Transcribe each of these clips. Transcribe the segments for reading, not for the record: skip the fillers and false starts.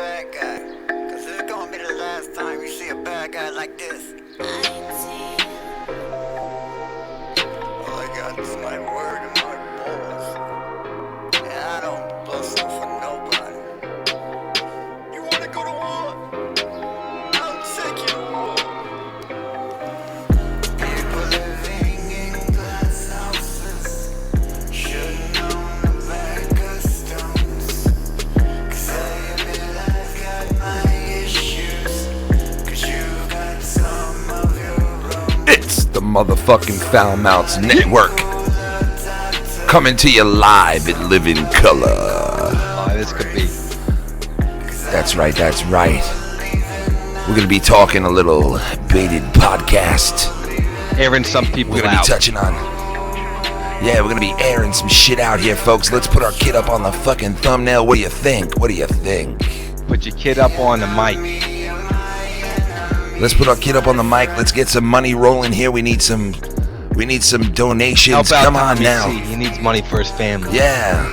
bad guy. Cause it's gonna be the last time you see a bad guy like this. All I got is my word and my balls. And I don't bust up for nobody. You wanna go to war? I'll take you to war. People living in glass houses shouldn't own a bag of stones. Cause every life got my issues. Cause you got some of your own. It's the motherfucking FoulMouthsNetwork. Coming to you live in living color. Oh, this could be. That's right, that's right. We're going to be talking a little baited podcast. Airing some people We're going to out. be touching on... Yeah, we're going to be airing some shit out here, folks. Let's put our kid up on the fucking thumbnail. What do you think? What do you think? Put your kid up on the mic. Let's put our kid up on the mic. Let's get some money rolling here. We need some donations. Help out Come on TommyC. now. He needs money for his family. Yeah.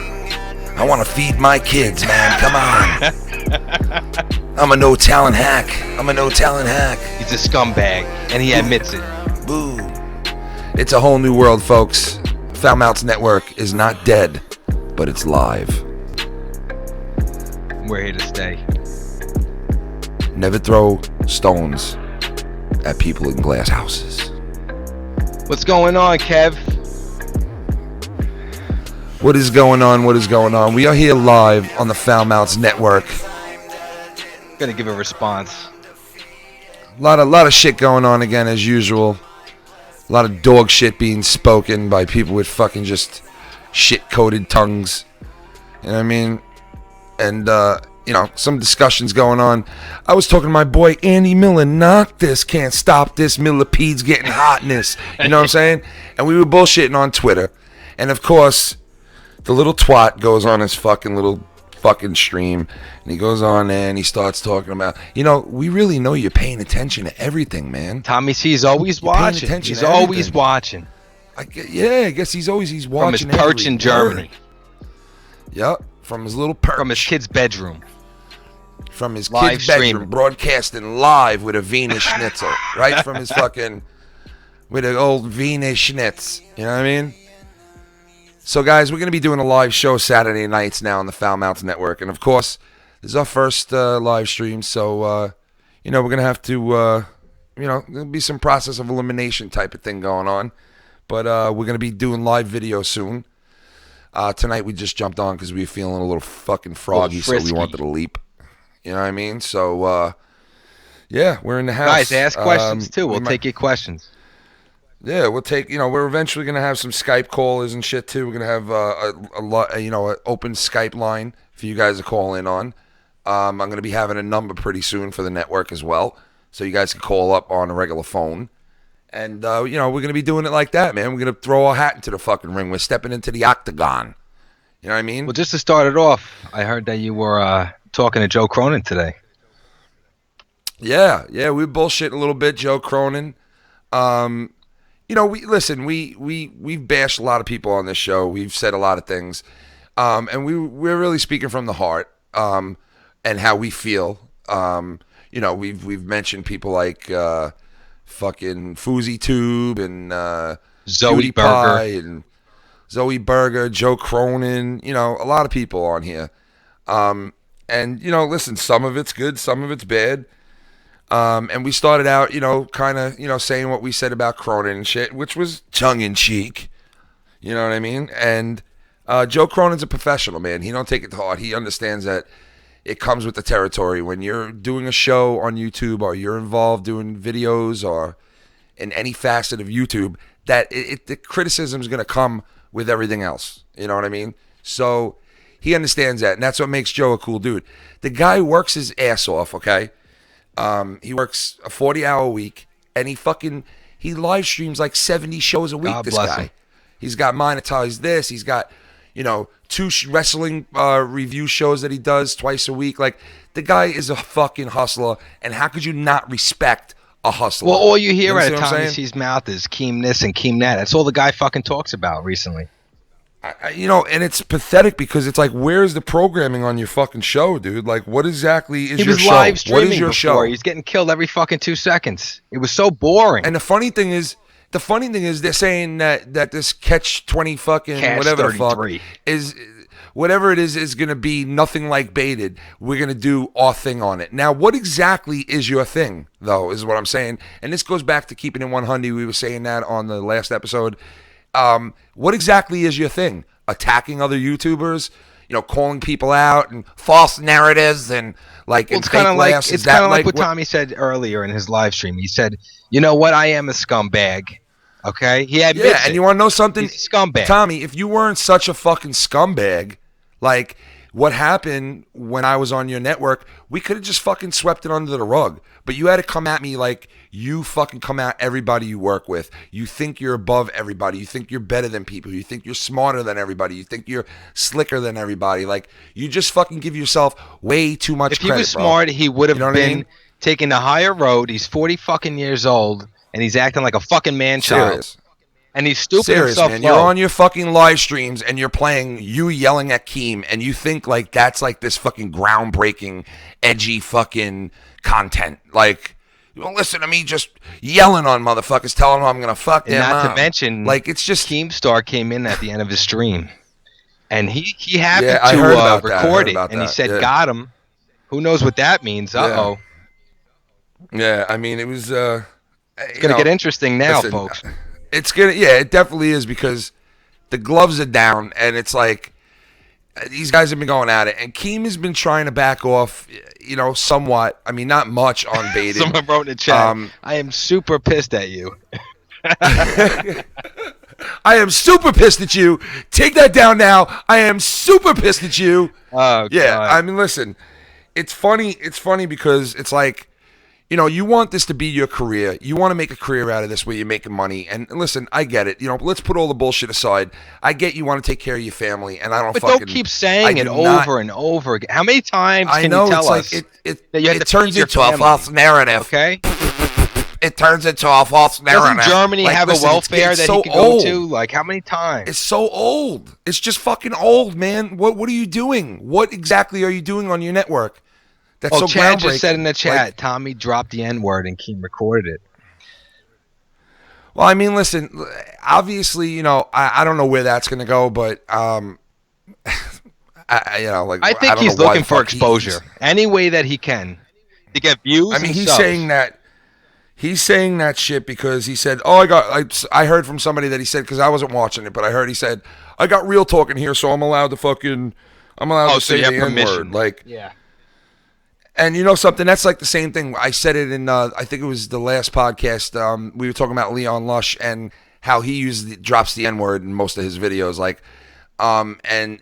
I want to feed my kids, man. Come on. I'm a no-talent hack. He's a scumbag, and he admits it. Boo. It's a whole new world, folks. FoulMouthsNetwork is not dead, but it's live. We're here to stay. Never throw stones at people in glass houses. What's going on, Kev? What is going on? We are here live on the FoulMouthsNetwork. Gonna give a response. A lot of shit going on again as usual. A lot of dog shit being spoken by people with fucking just shit-coated tongues. You know what I mean? And, some discussions going on. I was talking to my boy Andy Miller. Knock this, can't stop this. Millipede's getting hotness. You know what I'm saying? And we were bullshitting on Twitter. And, of course, the little twat goes on his fucking stream, and he goes on there and he starts talking about, we really know you're paying attention to everything, man. TommyC is always watching. He's always watching. I guess he's watching. From his perch in Germany. Yep, from his little perch. From his kid's bedroom. From his Live kid's bedroom, streaming. broadcasting live with a Wiener Schnitzel, right from his with an old Wiener Schnitz. You know what I mean? So, guys, we're going to be doing a live show Saturday nights now on the FoulMouthsNetwork. And, of course, this is our first live stream. So, we're going to have to, there'll be some process of elimination type of thing going on. But we're going to be doing live video soon. Tonight we just jumped on because we were feeling a little fucking froggy, so we wanted to leap. You know what I mean? So, we're in the house. Guys, ask questions, too. We'll take your questions. Yeah, we'll take, we're eventually going to have some Skype callers and shit, too. We're going to have an open Skype line for you guys to call in on. I'm going to be having a number pretty soon for the network as well, so you guys can call up on a regular phone. And, we're going to be doing it like that, man. We're going to throw our hat into the fucking ring. We're stepping into the octagon. You know what I mean? Well, just to start it off, I heard that you were talking to Joe Cronin today. Yeah, we were bullshitting a little bit, Joe Cronin. We've bashed a lot of people on this show. We've said a lot of things, and we're really speaking from the heart, and how we feel. We've mentioned people like fucking Foozy Tube and Zoe Berger and Zoe Berger, Joe Cronin. A lot of people on here. Listen, some of it's good, some of it's bad. And we started out, saying what we said about Cronin and shit, which was tongue-in-cheek. You know what I mean? And Joe Cronin's a professional, man. He don't take it to heart. He understands that it comes with the territory. When you're doing a show on YouTube or you're involved doing videos or in any facet of YouTube, that the criticism is going to come with everything else. You know what I mean? So he understands that, and that's what makes Joe a cool dude. The guy works his ass off, okay? He works a 40-hour week, and he live streams like 70 shows a week. God this bless guy. him. He's got monetized this. He's got, 2 wrestling review shows that he does twice a week. Like, the guy is a fucking hustler, and how could you not respect a hustler? Well, all you hear You out of understand what I'm TommyC's mouth is Keem this and Keem that. That's all the guy fucking talks about recently. And it's pathetic because it's like, where's the programming on your fucking show, dude? Like, what exactly is He your was show? live streaming What is your before. show? He's getting killed every fucking 2 seconds. It was so boring. And the funny thing is, they're saying that this catch 20 fucking Catch whatever 33. the fuck is, whatever it is going to be nothing like baited. We're going to do our thing on it. Now, what exactly is your thing, though, is what I'm saying. And this goes back to Keepin in Hundy. We were saying that on the last episode. What exactly is your thing? Attacking other YouTubers? Calling people out and false narratives and like Well, it's kind of like what Tommy said earlier in his live stream. He said, "You know what? I am a scumbag." Okay, he admits Yeah, and you want to know something? He's a scumbag. Tommy, if you weren't such a fucking scumbag, like what happened when I was on your network, we could have just fucking swept it under the rug. But you had to come at me like you fucking come at everybody you work with. You think you're above everybody. You think you're better than people. You think you're smarter than everybody. You think you're slicker than everybody. Like, you just fucking give yourself way too much If credit, he was smart, he would have You know what I been mean? taking the higher road. He's 40 fucking years old, and he's acting like a fucking man-child. Serious. And he's stupid Serious, himself man. low. You're on your fucking live streams and you're playing you yelling at Keem, and you think like that's like this fucking groundbreaking, edgy fucking content. Like, you don't listen to me just yelling on motherfuckers, telling them I'm gonna fuck And their not mom. to mention, like, it's just Keemstar came in at the end of his stream, and he happened Yeah, I heard about to that. I record heard it, about and he that. said, Yeah. "Got him." Who knows what that means? Uh-oh. Yeah, I mean, it was It's going to get interesting now, listen, folks. It definitely is, because the gloves are down and it's like these guys have been going at it, and Keem has been trying to back off, somewhat. I mean, not much on baited. Someone wrote in the chat, "I am super pissed at you." I am super pissed at you. Take that down now. I am super pissed at you. Oh, Yeah, God. I mean, listen, it's funny. It's funny because it's like, you want this to be your career. You want to make a career out of this where you're making money. And listen, I get it. Let's put all the bullshit aside. I get you want to take care of your family, and I don't But fucking... don't keep saying I it do over not- and over again. How many times I can know, you tell it's us like that you have it to turns feed your into a family? false narrative. Okay? It turns into a false narrative. Doesn't Germany Like, have listen, a welfare it's that so he could go old. to? Like, how many times? It's so old. It's just fucking old, man. What are you doing? What exactly are you doing on your network? That's so Chad groundbreaking. just said in the chat, Like, Tommy dropped the N-word and Keem recorded it. well, I mean, listen. Obviously, I don't know where that's gonna go, but I I think don't he's know why looking the for fuck exposure any way that he can to get views. I mean, and he's subs. saying that. He's saying that shit because he said, "Oh, I heard from somebody that he said, because I wasn't watching it, but I heard he said, I got real talking here, so I'm allowed to to so say you have the N-word." permission. Like, Yeah. and you know something? That's like the same thing. I said it in, I think it was the last podcast. We were talking about Leon Lush and how he drops the N-word in most of his videos. Like, and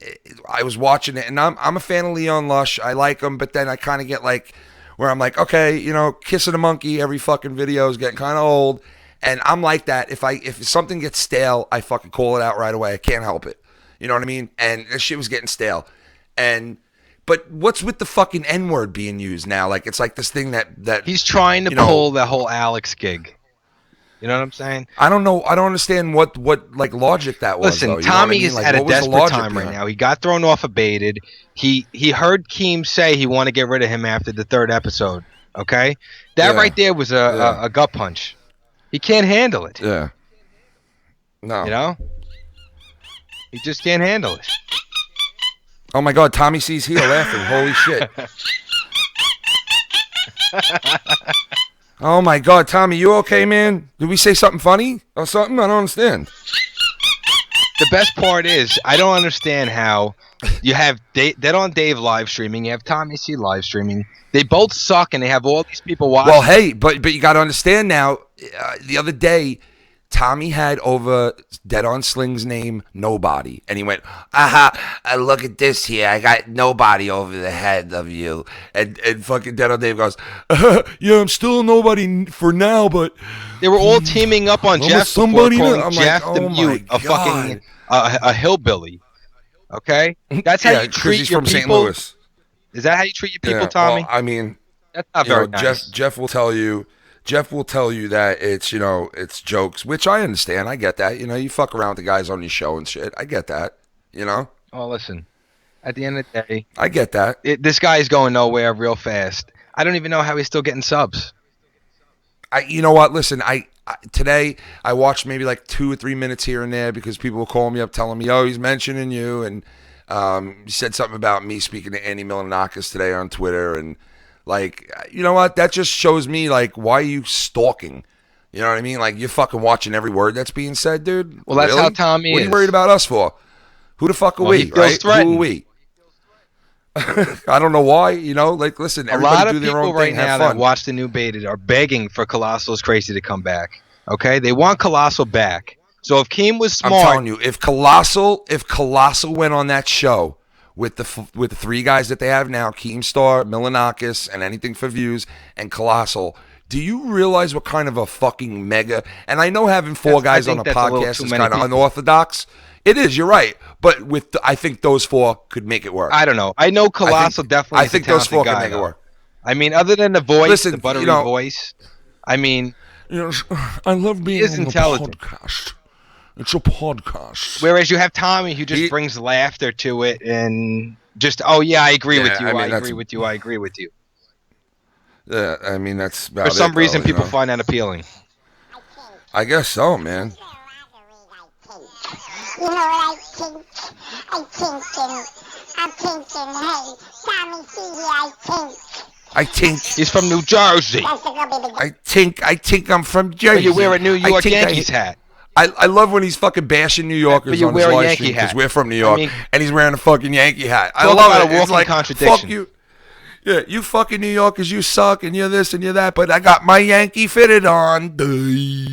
I was watching it, and I'm a fan of Leon Lush. I like him, but then I kind of get like, where I'm like, okay, kissing a monkey every fucking video is getting kind of old. And I'm like that. If something gets stale, I fucking call it out right away. I can't help it. You know what I mean? And this shit was getting stale. But what's with the fucking N-word being used now? Like, it's like this thing that He's trying to pull the whole Alex gig. You know what I'm saying? I don't know. I don't understand what like logic that was. Listen, though, you know what I Tommy mean? is Like, at a what was the desperate logic time right behind it? now. He got thrown off of baited. He heard Keem say he wanted to get rid of him after the 3rd episode. Okay? That Yeah. right there was a gut punch. He can't handle it. Yeah. No. You know? He just can't handle it. Oh my God, TommyC's here laughing. Holy shit. Oh my God, Tommy, you okay, man? Did we say something funny or something? I don't understand. The best part is, I don't understand how you have Dead on Dave live streaming, you have TommyC live streaming. They both suck, and they have all these people watching. Well, hey, but you got to understand now. The other day, Tommy had over Dead on Sling's name Nobody, and he went, "Aha! Look at this here. I got Nobody over the head of you." And fucking Dead on Dave goes, "Yeah, I'm still nobody for now, but." They were all teaming up on I'm Jeff somebody before now. calling I'm Jeff like, the oh mute, my a fucking God. a hillbilly. Okay, that's how Yeah, you 'cause treat he's your from St. people. Louis. Is that how you treat your people, Yeah, Tommy? well, I mean, That's not you know, very nice. Jeff will tell you. Jeff will tell you that it's jokes, which I understand. I get that. You fuck around with the guys on your show and shit. I get that. You know, Oh, listen. At the end of the day, I get that. this guy is going nowhere real fast. I don't even know how he's still getting subs. You know what? Listen, today I watched maybe like 2 or 3 minutes here and there because people were calling me up telling me, oh, he's mentioning you, and he said something about me speaking to Andy Milanakis today on Twitter, and like, you know what? That just shows me like, why are you stalking? You know what I mean? Like, you're fucking watching every word that's being said, dude. Well, that's Really? how Tommy What are is. you worried about us for? Who the fuck are Well, he we? feels Right? threatened. Who are we? I don't know why. You know, like, listen, A everybody lot of do their people own right thing. now Have that fun. watch the new Baited are begging for Colossal's Crazy to come back. Okay, they want Colossal back. So if Keem was I'm smart, telling you, if Colossal went on that show with the 3 guys that they have now, Keemstar, Milanakis, and Anything for Views, and Colossal, do you realize what kind of a fucking mega? And I know having 4 guys on a that's a little podcast too is many kind of people. unorthodox. It is. You're right. But I think those 4 could make it work. I don't know. I know Colossal definitely. I think those 4 guy, could make it though. work. I mean, other than the voice, Listen, the buttery you know- voice. I mean, You know, I love being is on intelligent. the podcast. It's a podcast. whereas you have Tommy who just He- brings laughter to it and just, oh yeah, I agree with you. I mean, I that's- agree with you. I agree with you. Yeah, I mean, that's about For some it, though, reason, you people know? find that appealing. I guess so, man. You know what I think? I'm thinking, hey, Tommy C here, I think He's from New Jersey. that's the girl, baby. I think I'm from Jersey. But you wear a New I York think Yankees hat. I love when he's fucking bashing New Yorkers But you on his wear a live Yankee stream because hat. we're from New I York, mean- and he's wearing a fucking Yankee hat. I Talk love about it. a walking It's like, contradiction. fuck you. Yeah, you fucking New Yorkers, you suck, and you're this and you're that, but I got my Yankee fitted on.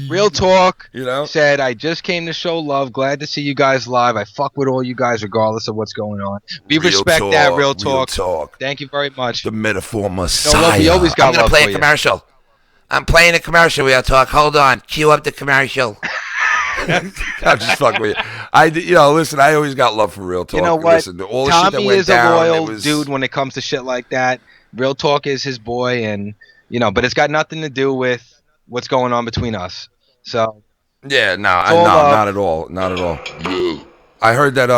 Real talk. You know? Said, I just came to show love. Glad to see you guys live. I fuck with all you guys regardless of what's going on. We Real respect talk, that. Real real talk. talk. Thank you very much. The metaphor messiah. we always got I'm gonna love play for a you. commercial. I'm playing a commercial, Real Talk. Hold on. Cue up the commercial. I'm just fucking with you. Listen, I always got love for Real Talk. You know what? Listen, all the shit that Tommy went is a down, loyal it was, dude when it comes to shit like that. Real talk is his boy, and but it's got nothing to do with what's going on between us. So Yeah, no, all not at all. Not at all. I heard that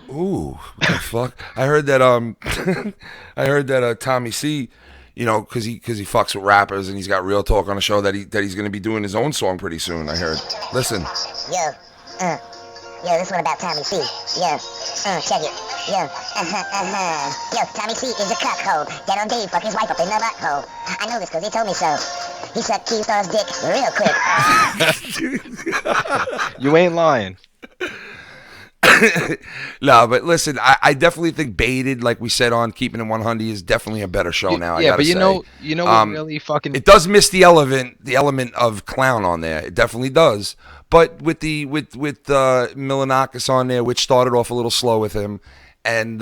ooh, what the fuck? I heard that TommyC, because he fucks with rappers and he's got Real Talk on a show that he's going to be doing his own song pretty soon. I heard. Listen. Yo, this one about Tommy C. Yo, check it. Yo, Yo, Tommy C is a cuckold. Get on Dave, fuck his wife up in the butthole. I know this because he told me so. He sucked Keemstar's dick real quick. you ain't lying. No, but listen, I definitely think Baited, like we said on Keepin' It 100, is definitely a better show now. I Yeah, gotta but you say. know what really fucking. It does miss the element of clown on there. It definitely does. But with Milanakis on there, which started off a little slow with him, and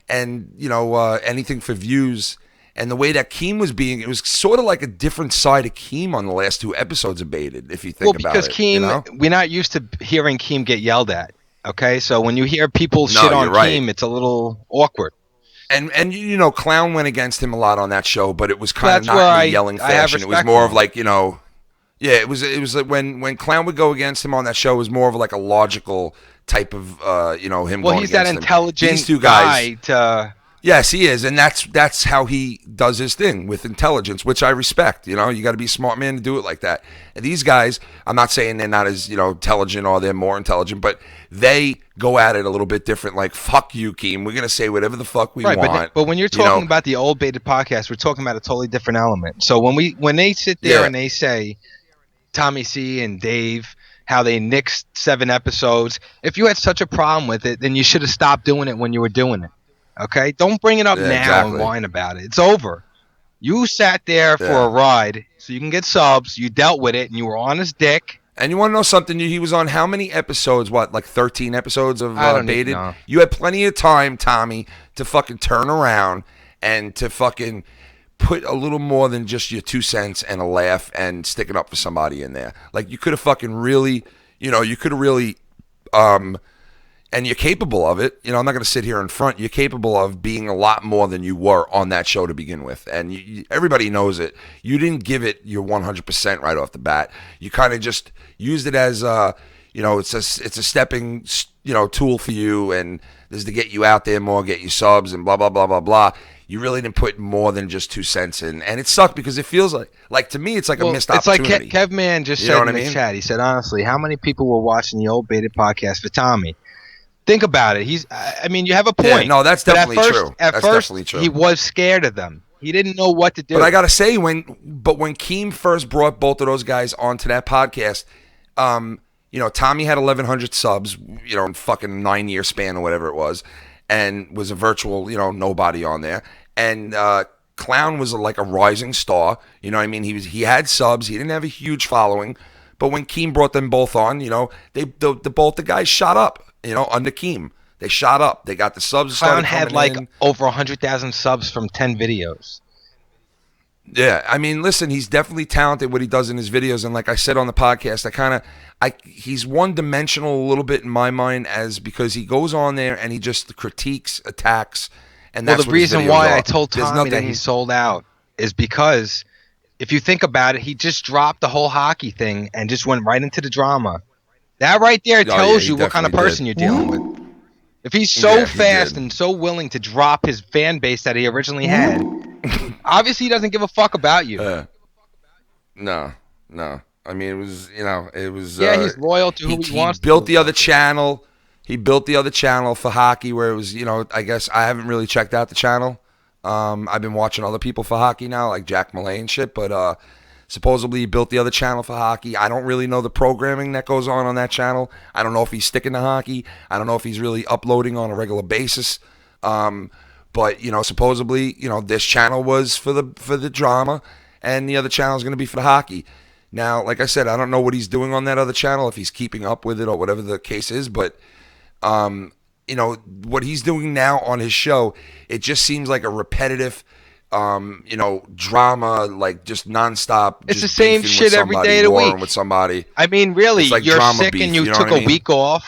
Anything for Views, and the way that Keem was being, it was sort of like a different side of Keem on the last 2 episodes of Baited, if you think about because it. Keem, we're not used to hearing Keem get yelled at. Okay, so when you hear people shit on you're right. Keem, it's a little awkward. And Clown went against him a lot on that show, but it was kind of That's where not I- in a yelling I have fashion. It was respect more for of him. like, yeah, it was like when Clown would go against him on that show, it was more of like a logical type of him Well, going he's that against him. intelligent These 2 guy guys. to. Yes, he is, and that's how he does his thing with intelligence, which I respect. You got to be a smart man to do it like that. And these guys, I'm not saying they're not as intelligent or they're more intelligent, but they go at it a little bit different. Like, fuck you, Keem. We're gonna say whatever the fuck we Right, want. but when you're talking about the old Baited podcast, we're talking about a totally different element. So when they sit there Yeah. and they say Tommy C and Dave, how they nixed 7 episodes, if you had such a problem with it, then you should have stopped doing it when you were doing it. Okay, don't bring it up Yeah, now exactly. and whine about it. It's over. You sat there for Yeah. a ride so you can get subs. You dealt with it, and you were on his dick. And you want to know something? He was on how many episodes? What, like 13 episodes of I don't even Baited? know. You had plenty of time, Tommy, to fucking turn around and to fucking put a little more than just your 2 cents and a laugh and stick it up for somebody in there. Like, you could have fucking really, and you're capable of it. I'm not going to sit here in front. You're capable of being a lot more than you were on that show to begin with. And everybody knows it. You didn't give it your 100% right off the bat. You kind of just used it as, it's a stepping tool for you, and this is to get you out there more, get you subs, and blah blah blah blah blah. You really didn't put more than just 2 cents in, and it sucked because it feels like to me it's like a missed opportunity. It's like Kevman just said in the chat. He said, honestly, how many people were watching the old baited podcast for Tommy? Think about it. You have a point. Yeah, no, that's definitely true. At first, he was scared of them. He didn't know what to do. But I gotta say, when Keem first brought both of those guys onto that podcast, Tommy had 1,100 subs, in fucking 9-year span or whatever it was, and was a virtual, nobody on there. And Clown was like a rising star. You know what I mean? He had subs. He didn't have a huge following, but when Keem brought them both on, both the guys shot up. Under Keem, they shot up. They got the subs. Clown had over 100,000 subs from 10 videos. Yeah, I mean, listen, he's definitely talented what he does in his videos, and like I said on the podcast, he's one-dimensional a little bit in my mind, because he goes on there and he just critiques, attacks, and that's the reason why I told Tommy that he sold out is because if you think about it, he just dropped the whole hockey thing and just went right into the drama. That right there tells you what kind of person you're dealing with. If he's so fast and so willing to drop his fan base that he originally had, obviously he doesn't give a fuck about you. No. I mean, it was. He's loyal to who he wants. He built the other channel. He built the other channel for hockey, where it was. I guess I haven't really checked out the channel. I've been watching other people for hockey now, like Jack Malay and shit, but. Supposedly he built the other channel for hockey. I don't really know the programming that goes on that channel. I don't know if he's sticking to hockey. I don't know if he's really uploading on a regular basis. But supposedly, this channel was for the drama, and the other channel is going to be for the hockey. Now, like I said, I don't know what he's doing on that other channel, if he's keeping up with it or whatever the case is. But what he's doing now on his show, it just seems like a repetitive. Drama, like just nonstop. It's the same shit every day of the week with somebody. I mean, really, like you're sick beef, and you took a week off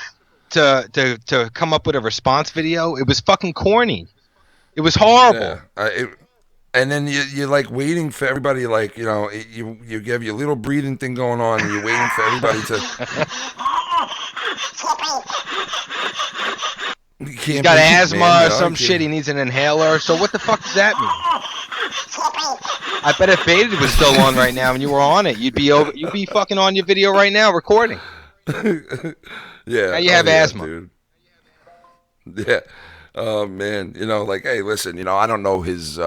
to come up with a response video. It was fucking corny. It was horrible. Yeah. And then you're like waiting for everybody, like you give your little breathing thing going on, and you're waiting for everybody to. He's got asthma or some shit. He needs an inhaler. So what the fuck does that mean? I bet if Baited was still on right now and you were on it, you'd be fucking on your video right now recording. Yeah. Now you have asthma. Dude. Yeah. Oh man. Hey, listen. I don't know his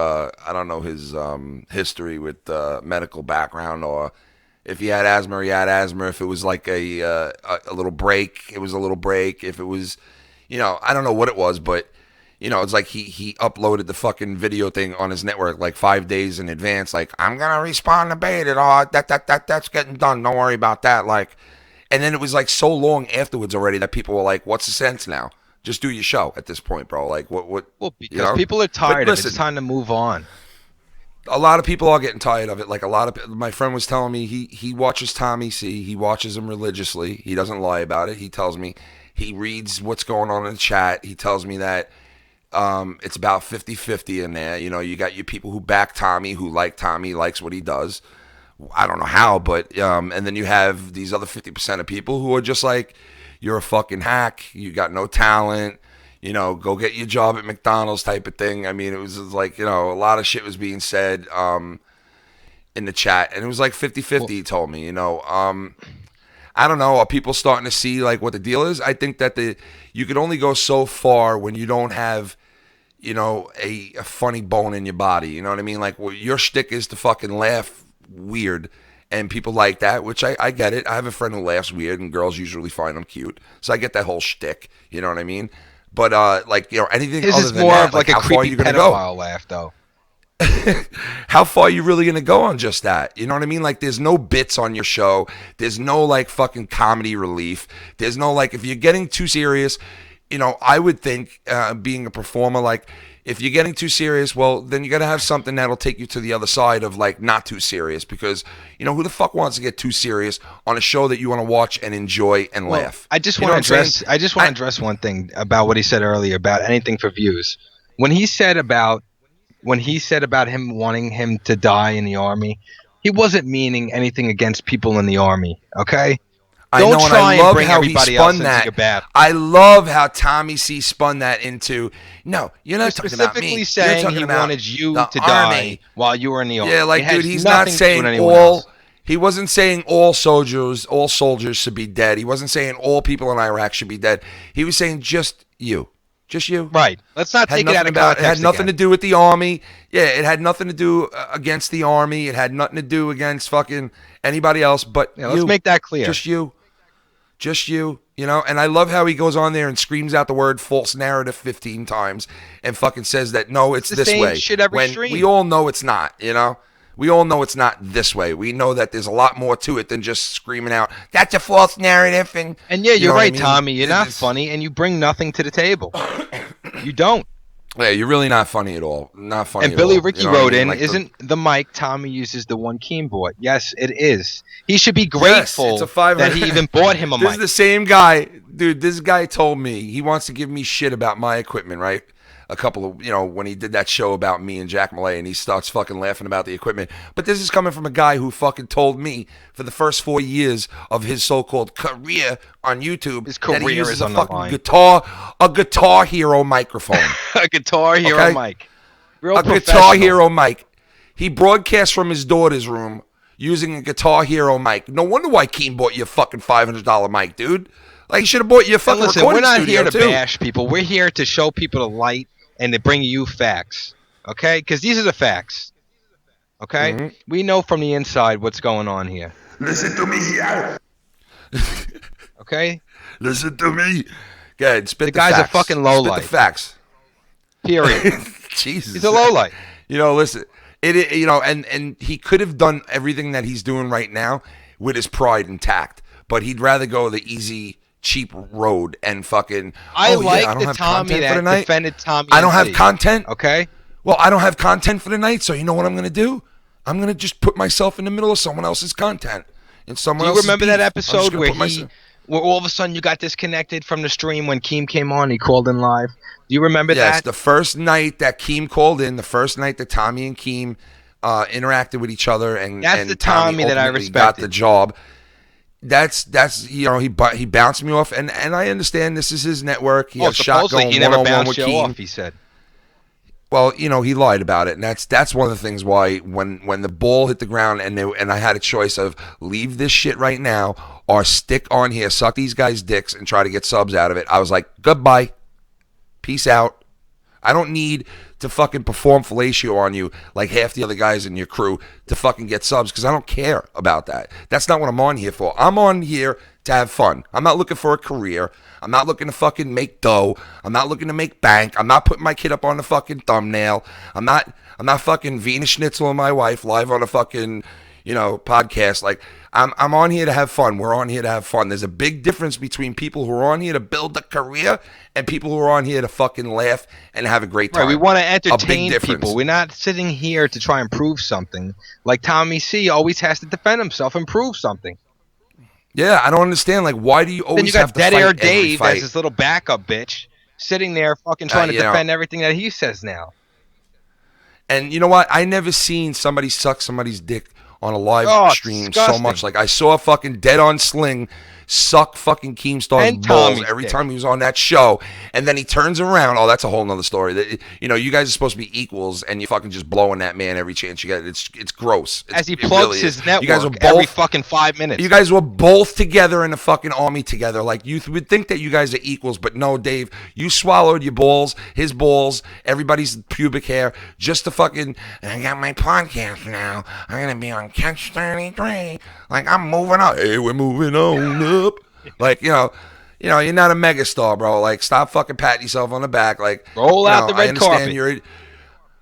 history with medical background, or if he had asthma, he had asthma. If it was like a little break, it was a little break. If it was. I don't know what it was, but, it's like he uploaded the fucking video thing on his network like 5 days in advance. Like, I'm going to respond to Baited. Oh, that's getting done. Don't worry about that. Like, and then it was like so long afterwards already that people were like, what's the sense now? Just do your show at this point, bro. Like, what? Well, because people are tired of it. It's time to move on. A lot of people are getting tired of it. Like, my friend was telling me he watches TommyC. He watches him religiously. He doesn't lie about it. He tells me. He reads what's going on in the chat. He tells me that it's about 50-50 in there. You got your people who back Tommy, who like Tommy, likes what he does. I don't know how, but and then you have these other 50% of people who are just like, you're a fucking hack. You got no talent. Go get your job at McDonald's type of thing. I mean, it was like, a lot of shit was being said in the chat. And it was like 50-50, he told me, I don't know. Are people starting to see like what the deal is? I think that you can only go so far when you don't have, a funny bone in your body. You know what I mean? Like, your shtick is to fucking laugh weird, and people like that, which I get it. I have a friend who laughs weird, and girls usually find him cute, so I get that whole shtick. You know what I mean? But anything His other is than more that, of like a how far are creepy you gonna go? pedophile laugh, though. How far are you really going to go on just that? You know what I mean? Like, there's no bits on your show. There's no, like, fucking comedy relief. There's no, like, if you're getting too serious, I would think, being a performer, like, if you're getting too serious, well, then you got to have something that'll take you to the other side of, like, not too serious. Because, who the fuck wants to get too serious on a show that you want to watch and enjoy and laugh? I just want to address one thing about what he said earlier about anything for views. When he said about him wanting him to die in the army, he wasn't meaning anything against people in the army, okay? Don't know, try and I love bring how everybody he else spun into that. your bath. I love how TommyC spun that into, no, you're not talking about me. Specifically saying you're he about wanted you the to army. die while you were in the army. Yeah, like, it has dude, he's not nothing to do with saying anyone all. else. He wasn't saying all soldiers should be dead. He wasn't saying all people in Iraq should be dead. He was saying just you. Just you. Right. Let's not take it out of context. It had nothing to do with the army. Yeah, it had nothing to do against the army. It had nothing to do against fucking anybody else but you. Let's make that clear. Just you. Just you. You know, and I love how he goes on there and screams out the word false narrative 15 times and fucking says that, no, it's the this same way. Shit every when stream. we all know it's not, you know? We all know it's not this way. We know that there's a lot more to it than just screaming out, that's a false narrative. And yeah, you're right, I mean? Tommy. You're not funny, and you bring nothing to the table. You don't. Yeah, you're really not funny at all. Not funny and at Billy all. Ricky You know wrote I mean? in, Like isn't the mic Tommy uses the one Keem bought? Yes, it is. He should be grateful it's a 500 that he even bought him a mic. This is the same guy. Dude, this guy told me he wants to give me shit about my equipment, right? A couple of, when he did that show about me and Jack Malay, and he starts fucking laughing about the equipment. But this is coming from a guy who fucking told me for the first 4 years of his so-called career on YouTube his career that he uses is on a the fucking line. Guitar Hero microphone. A Guitar Hero Okay? mic. Real A professional. Guitar Hero mic. He broadcasts from his daughter's room using a Guitar Hero mic. No wonder why Keem bought you a fucking $500 mic, dude. Like, he should have bought you a fucking Listen, recording we're not studio, here to too. bash people. We're here to show people the light and to bring you facts. Okay? Because these are the facts. Okay? Mm-hmm. We know from the inside what's going on here. Listen to me here. Okay? Listen to me. Go ahead, spit the guy's facts. a fucking Spit lowlife. the facts. Period. Jesus. He's a lowlife. Listen. And he could have done everything that he's doing right now with his pride intact, but he'd rather go the easy, cheap road and fucking. I don't the have Tommy content for the that night. defended Tommy. I don't have content. Okay. Well, I don't have content for the night, so you know what I'm gonna do? I'm gonna just put myself in the middle of someone else's content and someone Do you else's remember beef. that episode where where all of a sudden you got disconnected from the stream when Keem came on? He called in live. Do you remember that? Yes, the first night that Keem called in, the first night that Tommy and Keem interacted with each other, and That's and the Tommy that I ultimately respected. got the job. That's he bounced me off, and I understand this is his network. He has shot supposedly going he never one-on-one bounced with you Keem. off. He said. Well, he lied about it, and that's one of the things why when the ball hit the ground and I had a choice of leave this shit right now or stick on here, suck these guys' dicks, and try to get subs out of it. I was like, goodbye, peace out. I don't need to fucking perform fellatio on you like half the other guys in your crew to fucking get subs because I don't care about that. That's not what I'm on here for. I'm on here to have fun. I'm not looking for a career. I'm not looking to fucking make dough. I'm not looking to make bank. I'm not putting my kid up on the fucking thumbnail. I'm not fucking Venus Schnitzel and my wife live on a fucking, podcast. Like, I'm on here to have fun. We're on here to have fun. There's a big difference between people who are on here to build a career and people who are on here to fucking laugh and have a great time. Right, we want to entertain difference. people. We're not sitting here to try and prove something. Like TommyC always has to defend himself and prove something. Yeah, I don't understand. Like, why do you always Then you got have to Dead fight Air every Dave fight? as his little backup bitch, sitting there fucking trying to defend everything that he says now. And you know what? I never seen somebody suck somebody's dick on a live stream disgusting. so much. Like, I saw fucking Dead on Sling suck fucking Keemstar's And balls Tommy's every dick. time he was on that show, and then he turns around. Oh, that's a whole nother story. That, you guys are supposed to be equals, and you fucking just blowing that man every chance you get. It's gross. As he It plugs really his is. network You guys were every both fucking 5 minutes. You guys were both together in the fucking army together. Like, you would think that you guys are equals, but no, Dave. You swallowed your balls, his balls, everybody's pubic hair, just to fucking, I got my podcast now. I'm going to be on Catch 33. Like, I'm moving up. Hey, we're moving on up. Like, you're not a megastar, bro. Like, stop fucking patting yourself on the back. Like, Roll out the red carpet.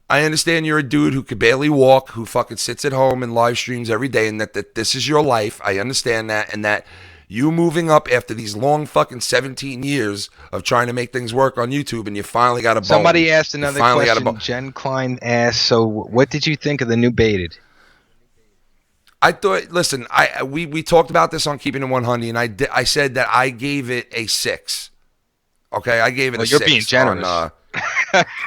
I understand you're a dude who could barely walk, who fucking sits at home and live streams every day, and that this is your life. I understand that, and that you moving up after these long fucking 17 years of trying to make things work on YouTube, and you finally got a bone. Somebody asked another question. Jen Klein asked, so what did you think of the new Baited? I thought, listen, we talked about this on Keepin' It 100, and I said that I gave it a 6. Okay, I gave it a 6. You're being generous.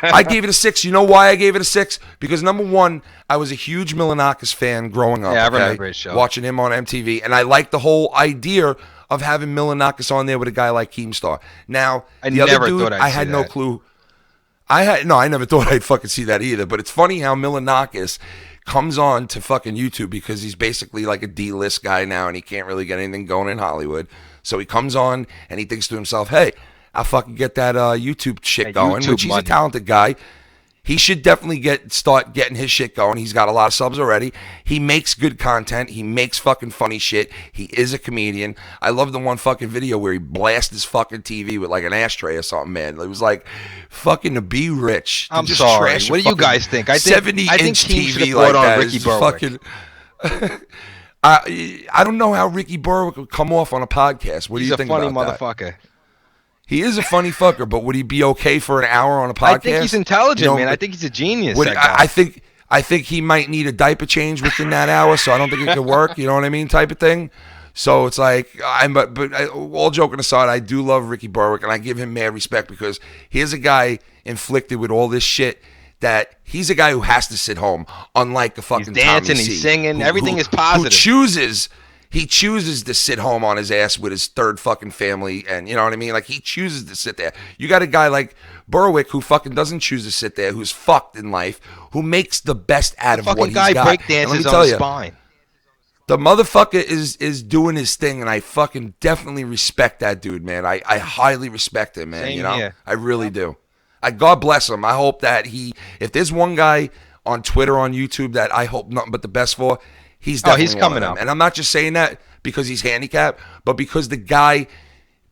I gave it a 6. You know why I gave it a 6? Because number one, I was a huge Milanakis fan growing up. Yeah, I remember his show. Watching him on MTV, and I liked the whole idea of having Milanakis on there with a guy like Keemstar. Now, I the never other dude, thought I'd I had see no that. clue. I never thought I'd fucking see that either. But it's funny how Milanakis comes on to fucking YouTube because he's basically like a D-list guy now, and he can't really get anything going in Hollywood. So he comes on and he thinks to himself, "Hey, I'll fucking get that YouTube shit going." YouTube Which he's money. a talented guy. He should definitely start getting his shit going. He's got a lot of subs already. He makes good content. He makes fucking funny shit. He is a comedian. I love the one fucking video where he blasted his fucking TV with like an ashtray or something, man. It was like fucking to be rich. To I'm just sorry. trash What a do you fucking guys think? I think 70-inch Keem should have TV brought like on that. Ricky It's just Berwick. fucking. I don't know how Ricky Berwick would come off on a podcast. What do you think about that? He's a funny motherfucker. He is a funny fucker, but would he be okay for an hour on a podcast? I think he's intelligent, You know, man. I think he's a genius. Would- that guy. I think he might need a diaper change within that hour, so I don't think it could work. You know what I mean, type of thing. So it's like, all joking aside, I do love Ricky Berwick, and I give him mad respect because here's a guy inflicted with all this shit that he's a guy who has to sit home, unlike a fucking He's dancing, Tommy C, he's singing, everything is positive. He chooses to sit home on his ass with his third fucking family, and you know what I mean? Like, he chooses to sit there. You got a guy like Berwick who fucking doesn't choose to sit there, who's fucked in life, who makes the best out of what fucking he's guy got. break And let me dances tell on his you, spine. the motherfucker is doing his thing, and I fucking definitely respect that dude, man. I highly respect him, man. Same you know, here. I really do. God bless him. I hope that if there's one guy on Twitter, on YouTube that I hope nothing but the best for, he's definitely he's one coming of them. up. And I'm not just saying that because he's handicapped, but because the guy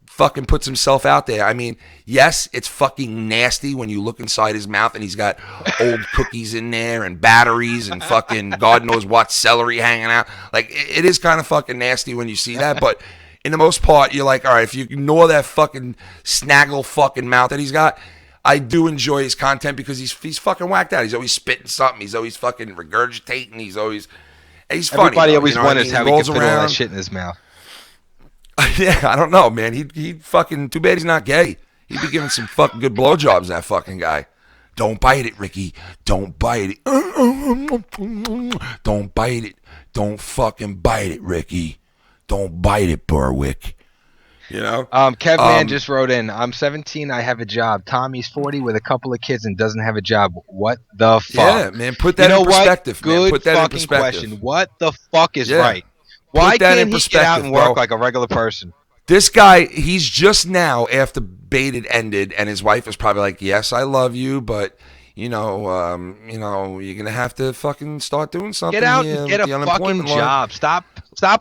fucking puts himself out there. I mean, yes, it's fucking nasty when you look inside his mouth and he's got old cookies in there and batteries and fucking God knows what celery hanging out. Like, it is kind of fucking nasty when you see that, but in the most part, you're like, all right, if you ignore that fucking snaggle fucking mouth that he's got, I do enjoy his content because he's fucking whacked out. He's always spitting something. He's always fucking regurgitating. He's funny. Everybody though, always you know what I wonders mean? how he rolls can fit all around. that shit in his mouth. Yeah, I don't know, man. He fucking, too bad he's not gay. He'd be giving some fucking good blowjobs, that fucking guy. Don't bite it, Ricky. Don't bite it. Don't bite it. Don't fucking bite it, Ricky. Don't bite it, Berwick. You know? Kevman just wrote in, I'm 17, I have a job. Tommy's 40 with a couple of kids and doesn't have a job. What the fuck? Yeah, man, put that in perspective, man. Good Put that in fucking perspective. question. What the fuck is Yeah. right? Why that can't in he get out and perspective, work bro. like a regular person? This guy, he's just now, after Baited ended, and his wife was probably like, yes, I love you, but, you're going to have to fucking start doing something. Get out here and get with a the fucking unemployment line. job. Stop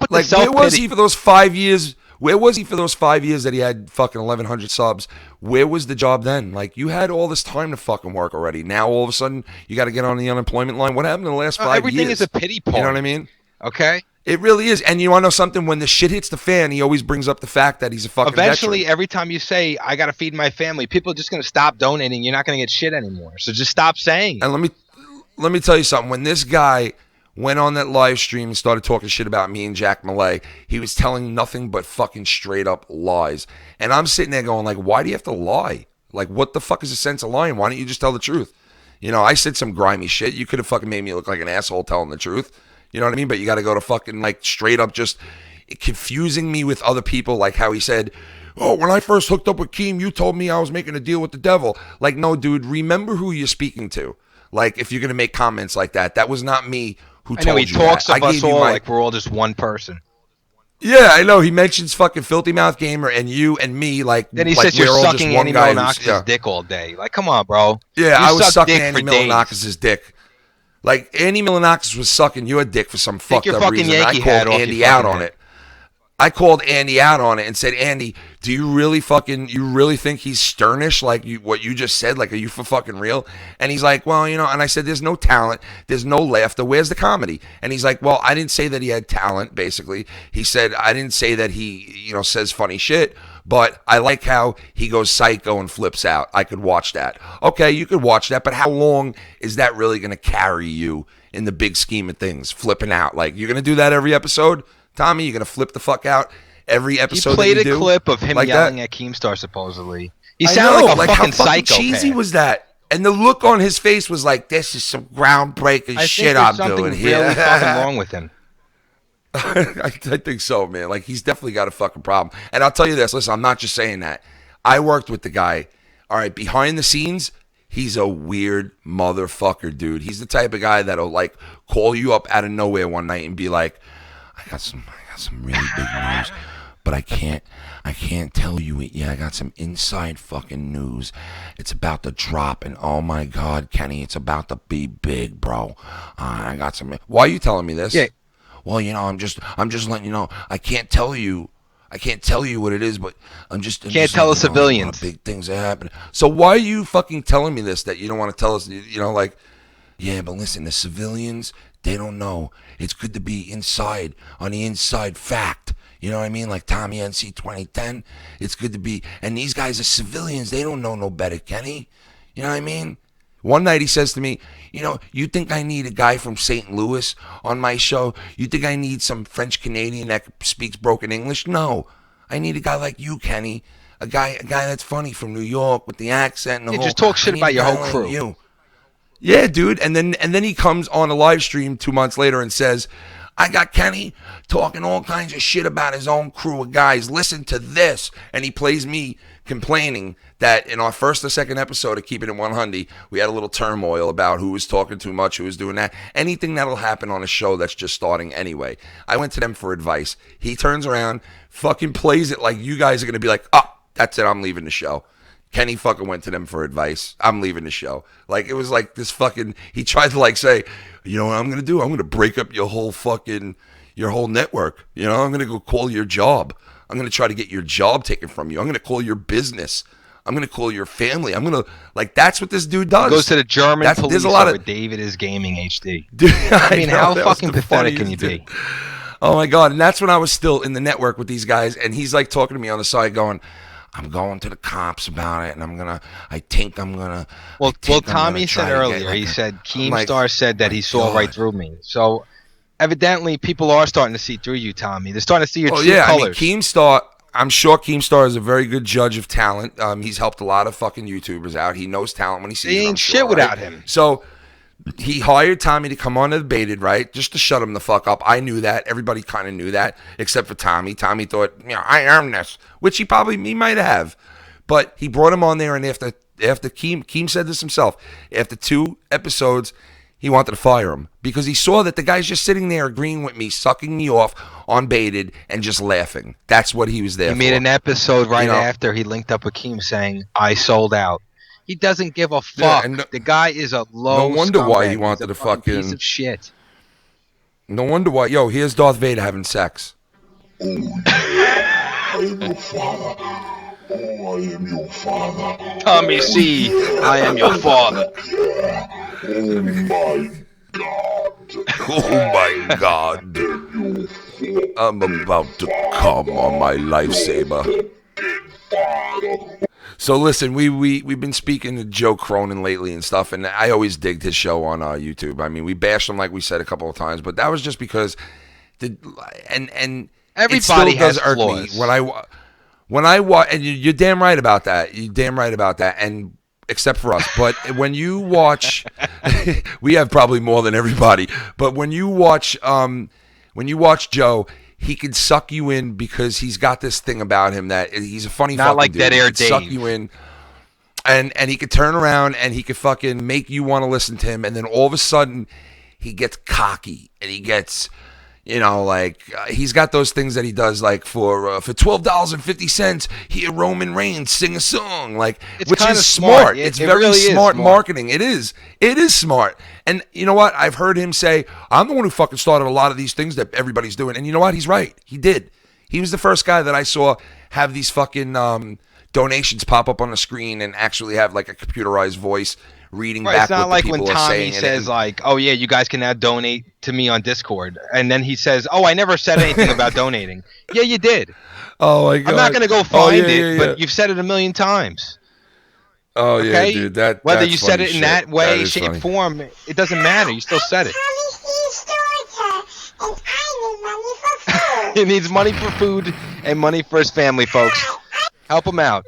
with the Like, where was he self-pity. for those 5 years? Where was he for those 5 years that he had fucking 1,100 subs? Where was the job then? Like, you had all this time to fucking work already. Now, all of a sudden, you got to get on the unemployment line. What happened in the last 5 years? Everything is a pity porn. You know what I mean? Okay? It really is. And you want to know something? When the shit hits the fan, he always brings up the fact that he's a fucking Eventually, veteran. every time you say, I got to feed my family, people are just going to stop donating. You're not going to get shit anymore. So just stop saying. And let me tell you something. When this guy went on that live stream and started talking shit about me and Jack Malay, he was telling nothing but fucking straight up lies. And I'm sitting there going, like, why do you have to lie? Like, what the fuck is the sense of lying? Why don't you just tell the truth? You know, I said some grimy shit. You could have fucking made me look like an asshole telling the truth. You know what I mean? But you got to go to fucking, like, straight up just confusing me with other people, like how he said, oh, when I first hooked up with Keem, you told me I was making a deal with the devil. Like, no, dude, remember who you're speaking to. Like, if you're going to make comments like that, that was not me who I told know you he talks that. of I us gave you all my- like we're all just one person. Yeah, I know. He mentions fucking Filthy Mouth Gamer and you and me, like, Then he like says you're we're all just sucking one Andy guy who's- Milonakis' yeah. dick all day. Like, come on, bro. Yeah, You I was suck sucking dick Andy for days. Milonakis' dick. Like, Andy Milonakis was sucking your dick for some fucked your up fucking reason. Yankee I hat called off, Andy you out fucking on dick. it. I called Andy out on it and said, Andy, do you really think he's sternish like what you just said? Like, are you for fucking real? And he's like, well, and I said, there's no talent. There's no laughter. Where's the comedy? And he's like, well, I didn't say that he had talent, basically. He said, I didn't say that he, says funny shit, but I like how he goes psycho and flips out. I could watch that. Okay, you could watch that, but how long is that really going to carry you in the big scheme of things, flipping out? Like, you're going to do that every episode? Tommy, you're going to flip the fuck out every episode He played that you a clip of him like yelling that? at Keemstar, supposedly. He I sounded know, like a how fucking psychopath. cheesy was that? And the look on his face was like, this is some groundbreaking shit I'm doing here. Really fucking wrong with him. I think so, man. Like, he's definitely got a fucking problem. And I'll tell you this. Listen, I'm not just saying that. I worked with the guy. All right, behind the scenes, he's a weird motherfucker, dude. He's the type of guy that'll, like, call you up out of nowhere one night and be like, I got some really big news, but I can't tell you it yet. I got some inside fucking news. It's about to drop, and oh my God, Kenny, it's about to be big, bro. I got some. Why are you telling me this? Yeah. Well, you know, I'm just letting you know. I can't tell you what it is, but I'm just can't tell the civilians. A lot of big things are happening. So why are you fucking telling me this? That you don't want to tell us? You know, like, yeah, but listen, the civilians, they don't know. It's good to be inside on the inside fact. You know what I mean? Like Tommy NC 2010. It's good to be. And these guys are civilians. They don't know no better, Kenny. You know what I mean? One night he says to me, you know, you think I need a guy from St. Louis on my show? You think I need some French Canadian that speaks broken English? No. I need a guy like you, Kenny. A guy that's funny from New York with the accent and the whole. Just talk shit about your whole crew. Like you. Yeah, dude. And then he comes on a live stream 2 months later and says, I got Kenny talking all kinds of shit about his own crew of guys. Listen to this. And he plays me complaining that in our first or second episode of Keepin' It 100, we had a little turmoil about who was talking too much, who was doing that. Anything that'll happen on a show that's just starting anyway. I went to them for advice. He turns around, fucking plays it like you guys are going to be like, oh, that's it, I'm leaving the show. Kenny fucking went to them for advice. I'm leaving the show. Like, it was like this fucking, he tried to like say, you know what I'm going to do? I'm going to break up your whole network. You know, I'm going to go call your job. I'm going to try to get your job taken from you. I'm going to call your business. I'm going to call your family. I'm going to, like, that's what this dude does. He goes to the German police there's a lot of David is gaming HD. Dude, I mean, how fucking pathetic can you be? Oh my God. And that's when I was still in the network with these guys. And he's like talking to me on the side going, I'm going to the cops about it, and I think I'm gonna. Well, Tommy said earlier, he said Keemstar said that he saw right through me. So evidently, people are starting to see through you, Tommy. They're starting to see your true colors. I mean, Keemstar. I'm sure Keemstar is a very good judge of talent. He's helped a lot of fucking YouTubers out. He knows talent when he sees it. He ain't shit without him. So he hired Tommy to come on to the Baited, right? Just to shut him the fuck up. I knew that. Everybody kind of knew that, except for Tommy. Tommy thought, you know, I earned this, which he might have. But he brought him on there, and after Keem said this himself, after 2 episodes, he wanted to fire him because he saw that the guy's just sitting there agreeing with me, sucking me off on Baited, and just laughing. That's what he was there for. He made an episode after he linked up with Keem saying, I sold out. He doesn't give a fuck. Yeah, the guy is a low. No wonder why he wanted to fucking piece of shit. No wonder why. Yo, here's Darth Vader having sex. Oh, I am your father. Oh, I am your father. TommyC, I am your father. Oh my God. Oh my God. I'm about to come on my lifesaver. So listen, we've been speaking to Joe Cronin lately and stuff, and I always digged his show on YouTube. I mean, we bashed him like we said a couple of times, but that was just because and everybody has irk flaws. Me when I watch, and you're damn right about that. You're damn right about that, and except for us. But when you watch, we have probably more than everybody. But when you watch Joe, he can suck you in because he's got this thing about him that he's a funny fucking like dude. Dead Air He can suck Dave. you in, and he could turn around and he could fucking make you want to listen to him, and then all of a sudden he gets cocky and he gets, you know, like he's got those things that he does, like for $12.50, hear Roman Reigns sing a song, like, which is smart. It's very really smart marketing. It is smart. And you know what? I've heard him say, I'm the one who fucking started a lot of these things that everybody's doing. And you know what? He's right. He did. He was the first guy that I saw have these fucking donations pop up on the screen and actually have like a computerized voice reading back it's not what like the when people are Tommy saying. says like, oh yeah, you guys can now donate to me on Discord, and then he says, oh, I never said anything about donating. Yeah, you did. Oh my God. I'm not gonna go find it, but you've said it a million times. Oh okay? Yeah, dude. Whether that's you said it in that way, shape, funny. form, it doesn't matter. You still said it. He needs money for food and money for his family, folks. Help him out.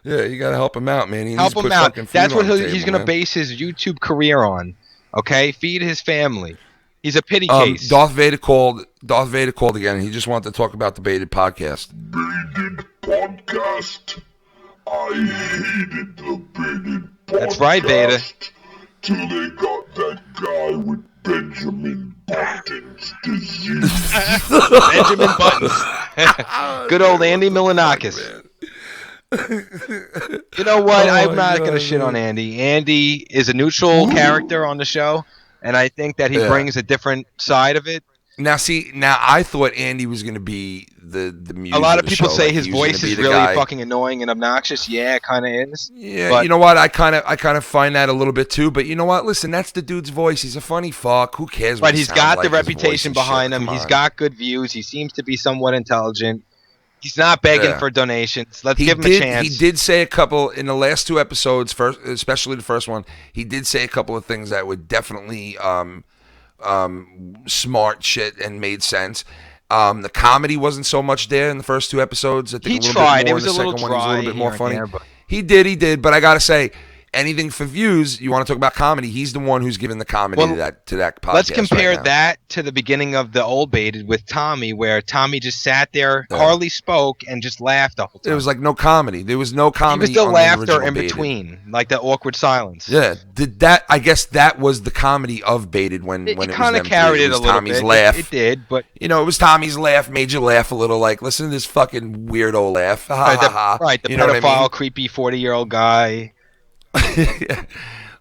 Yeah, you gotta help him out, man. He Help needs to him put out. fucking food That's what on the he's table, gonna man. base his YouTube career on. Okay, feed his family. He's a pity case. Darth Vader called again. He just wanted to talk about the Baited podcast. Baited podcast? I hated the Baited podcast. That's right, Vader. Till they got that guy with Benjamin Button's disease. Benjamin Buttons. Good old Andy Milanakis. You know what? I'm not going to shit on Andy. Andy is a neutral character on the show, and I think that he brings a different side of it. Now I thought Andy was going to be the muse. A lot of the people show. say Like, his he was gonna voice be is the really guy. fucking annoying and obnoxious. Yeah, it kind of is. Yeah, but you know what? I kind of find that a little bit too. But you know what? Listen, that's the dude's voice. He's a funny fuck. Who cares? What But he he's sounds got like, the his voice reputation and shit. behind him. Come He's on. got good views. He seems to be somewhat intelligent. He's not begging for donations. Let's give him a chance. He did say a couple in the last two episodes, especially the first one. He did say a couple of things that would definitely smart shit and made sense. The comedy wasn't so much there in the first two episodes. I think He a little tried. Bit more It was in the a little second one. He was a little bit dry more here funny. and there, but- He did. But I gotta say, anything for views. You want to talk about comedy? He's the one who's giving the comedy to that podcast. Let's compare right now. that to the beginning of the old Baited with Tommy, where Tommy just sat there, hardly spoke, and just laughed the whole time. There was like no comedy. There was no comedy. He was the on laughter original in Baited. between, like the awkward silence. Yeah, I guess that was the comedy of Baited when it kind of was carried it a was little Tommy's bit. laugh. It did, but You know, it was Tommy's laugh, made you laugh a little. Like, listen to this fucking weirdo laugh. Ha, ha, ha. the You know what I pedophile, mean? creepy 40-year-old guy.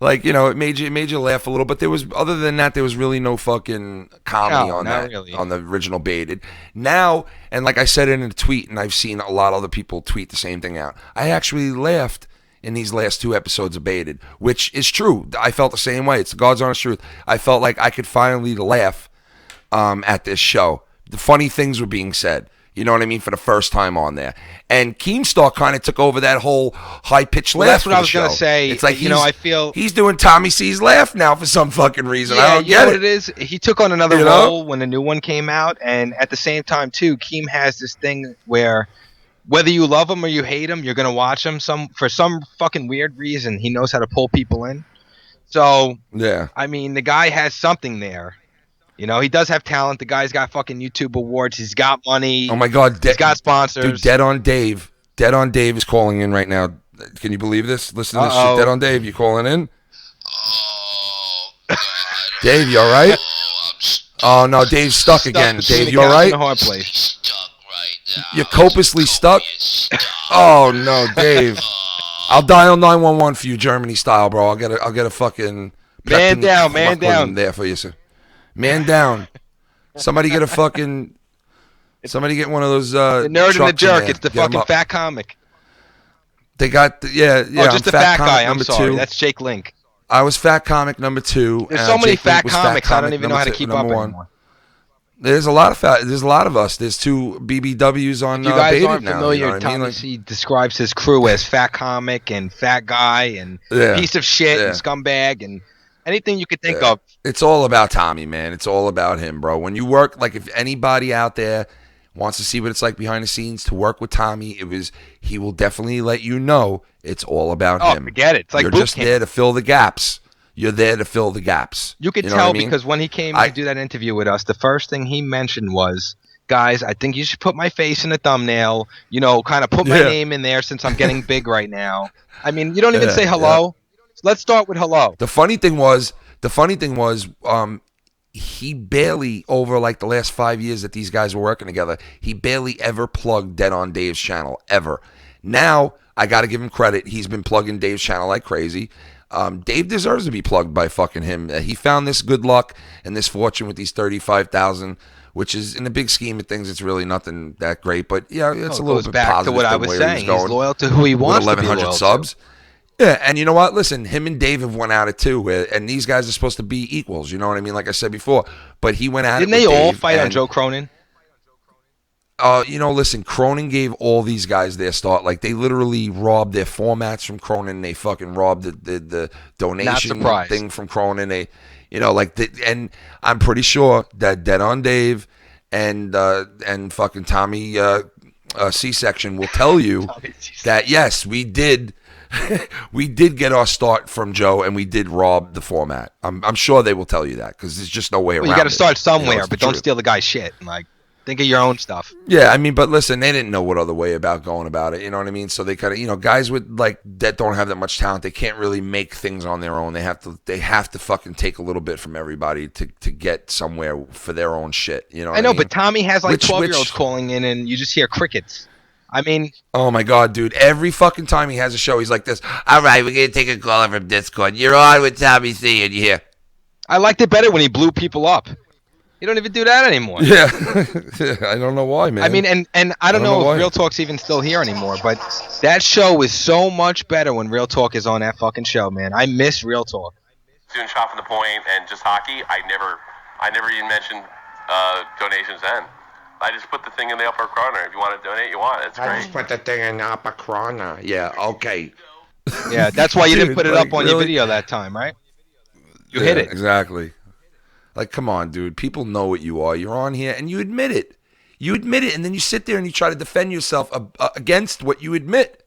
Like, you know, it made you laugh a little, but there was, other than that, there was really no fucking comedy No, on not that really. on the original Baited. Now, and like I said in a tweet, and I've seen a lot of other people tweet the same thing out. I actually laughed in these last two episodes of Baited, which is true. I felt the same way. It's the God's honest truth. I felt like I could finally laugh at this show. The funny things were being said. You know what I mean? For the first time on there. And Keemstar kind of took over that whole high-pitched laugh. That's what for I the was going show. to say. It's like, I feel... he's doing Tommy C's laugh now for some fucking reason. I don't you know get what it. it is? He took on another You know? role when the new one came out, and at the same time, too, Keem has this thing where whether you love him or you hate him, you're going to watch him for some fucking weird reason. He knows how to pull people in. So, Yeah. I mean, the guy has something there. You know, he does have talent. The guy's got fucking YouTube awards. He's got money. Oh my God. He's got sponsors. Dude, Dead on Dave. Dead on Dave is calling in right now. Can you believe this? Listen to this shit. Dead on Dave, you calling in? Oh, God. Dave, you all right? Oh, no, Dave's stuck again. between Dave, the you all couch right? and the hard place. Stuck right now. You're copiously stuck? Stuck. Oh, no, Dave. I'll dial 911 for you, Germany style, bro. I'll get a fucking... Man down, man Klapken down. there for you, sir. Man down. Somebody get a fucking... Somebody get one of those The nerd and the trucks in jerk. there. It's the Get 'em fucking up. fat comic. They got... yeah, Oh, just I'm the fat comic guy. I'm number sorry. 2. That's Jake Link. I was fat comic number 2. There's so many Jake fat Link was comics. I don't comic even know how to number keep two- up number 1. anymore. There's a lot of There's a lot of us. There's 2 BBWs on You guys Baited aren't now. familiar. You know what I mean? Tommy Like, C describes his crew as fat comic and fat guy and Yeah. piece of shit Yeah. and scumbag and anything you could think Yeah. of. It's all about Tommy, man. It's all about him, bro. When you work, like if anybody out there wants to see what it's like behind the scenes to work with Tommy, he will definitely let you know it's all about Oh, him. forget it. It's like You're boot just camp. there to fill the gaps. You're there to fill the gaps. You could know tell what I mean? because when he came I- to do that interview with us, the first thing he mentioned was, guys, I think you should put my face in the thumbnail, you know, kind of put my Yeah. name in there since I'm getting big right now. I mean, you don't even Yeah, say hello. Let's start with hello. The funny thing was, he barely, over like the last 5 years that these guys were working together, he barely ever plugged Dead on Dave's channel, ever. Now, I got to give him credit. He's been plugging Dave's channel like crazy. Dave deserves to be plugged by fucking him. He found this good luck and this fortune with these 35,000, which is, in the big scheme of things, it's really nothing that great. But yeah, it's a little goes bit back to positive what I than was where saying. he was He's going. loyal to who he wants with to be 1,100 loyal subs. Yeah, and you know what? Listen, him and Dave have went at it too, and these guys are supposed to be equals. You know what I mean? Like I said before, but he went at Didn't it. they with all Dave, fight on and, Joe Cronin? You know, listen, Cronin gave all these guys their start. Like they literally robbed their formats from Cronin. They fucking robbed the donation surprised. thing from Cronin. They, you know, and I'm pretty sure that Dead on Dave and fucking Tommy C-section will tell you that yes, we did we did get our start from Joe, and we did rob the format. I'm sure they will tell you that because there's just no way around it. You got to start somewhere, but don't steal the guy's shit. Like, think of your own stuff. Yeah, I mean, but listen, they didn't know what other way about going about it. You know what I mean? So they kind of, guys with like that don't have that much talent. They can't really make things on their own. They have to fucking take a little bit from everybody to get somewhere for their own shit. You know? I know, mean? But Tommy has like 12-year-olds calling in, and you just hear crickets. I mean, oh my God, dude! Every fucking time he has a show, he's like this. All right, we're gonna take a caller from Discord. You're on with TommyC, and you hear. I liked it better when he blew people up. You don't even do that anymore. Yeah, I don't know why, man. I mean, and I don't know if Real Talk's even still here anymore, but that show is so much better when Real Talk is on that fucking show, man. I miss Real Talk. Doing shot from the point and just hockey, I never even mentioned donations then. I just put the thing in the upper corner. If you want to donate, you want it. It's great. I just put the thing in the upper corner. Yeah, okay. Yeah, that's why you didn't put it like, up on your video that time, right? You hit it. Exactly. Like, come on, dude. People know what you are. You're on here, and you admit it. You admit it, and then you sit there and you try to defend yourself against what you admit.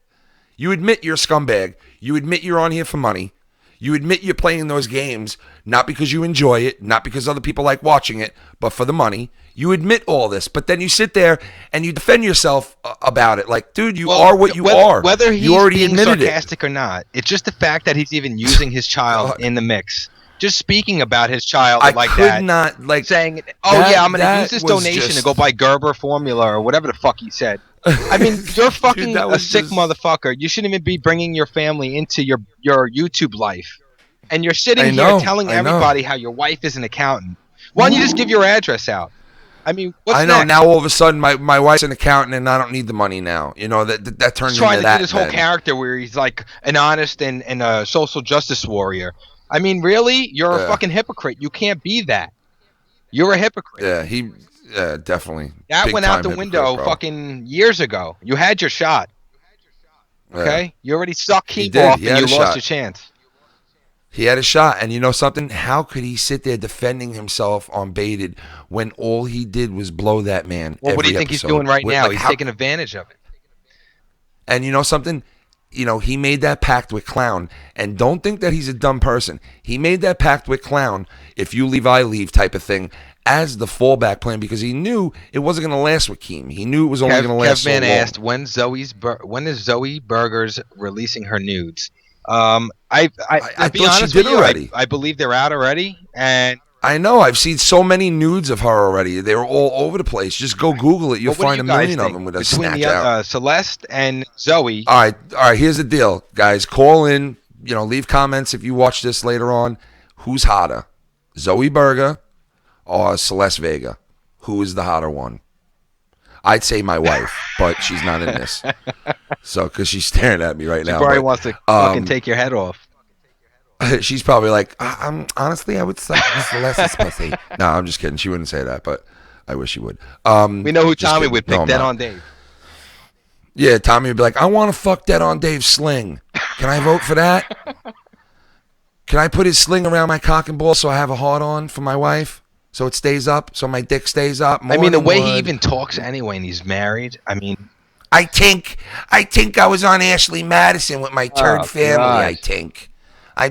You admit you're a scumbag. You admit you're on here for money. You admit you're playing those games not because you enjoy it, not because other people like watching it, but for the money. You admit all this, but then you sit there and you defend yourself about it. Like, dude, you are what you are. Whether he's you already being admitted sarcastic or not, it's just the fact that he's even using his child in the mix. Just speaking about his child like that. I could not, like... Saying, I'm going to use this donation to go buy Gerber formula or whatever the fuck he said. I mean, you're fucking dude, a sick motherfucker. You shouldn't even be bringing your family into your YouTube life. And you're sitting here telling everybody how your wife is an accountant. Why don't you just give your address out? I mean, what's next? Next? Now all of a sudden my wife's an accountant and I don't need the money now. You know, that turned into that. Trying to do this whole character where he's like an honest and a social justice warrior. I mean, really? You're a fucking hypocrite. You can't be that. You're a hypocrite. Yeah, definitely. That Big went out the window fucking years ago. You had your shot. Okay? Yeah. You already sucked Keep off and you lost your chance. He had a shot, and you know something? How could he sit there defending himself on Baited when all he did was blow that man? Well, what do you think he's doing right now? He's taking advantage of it. And you know something? You know, he made that pact with Clown, and don't think that he's a dumb person. He made that pact with Clown, if you leave, I leave type of thing, as the fallback plan because he knew it wasn't going to last with Keem. He knew it was only going to last so long. Kevman asked, when is Zoe Burgers releasing her nudes? I be honest with you, already. I believe they're out already, and I know I've seen so many nudes of her already. They're all over the place. Just go Google it. You'll find a million of them with a snatch out. Celeste and Zoe. All right. Here's the deal, guys. Call in. You know, leave comments if you watch this later on. Who's hotter, Zoe Burger or Celeste Vega? Who is the hotter one? I'd say my wife, but she's not in this. So, because she's staring at me right now. She probably wants to fucking take your head off. She's probably like, honestly, I would say Celeste's pussy. No, I'm just kidding. She wouldn't say that, but I wish she would. We know who Tommy would pick. Dead on Dave. Yeah, Tommy would be like, I want to fuck Dead on Dave's sling. Can I vote for that? Can I put his sling around my cock and ball so I have a hard on for my wife? So it stays up, so my dick stays up. I mean, the way he even talks anyway, and he's married. I mean, I think I was on Ashley Madison with my turd family. God. I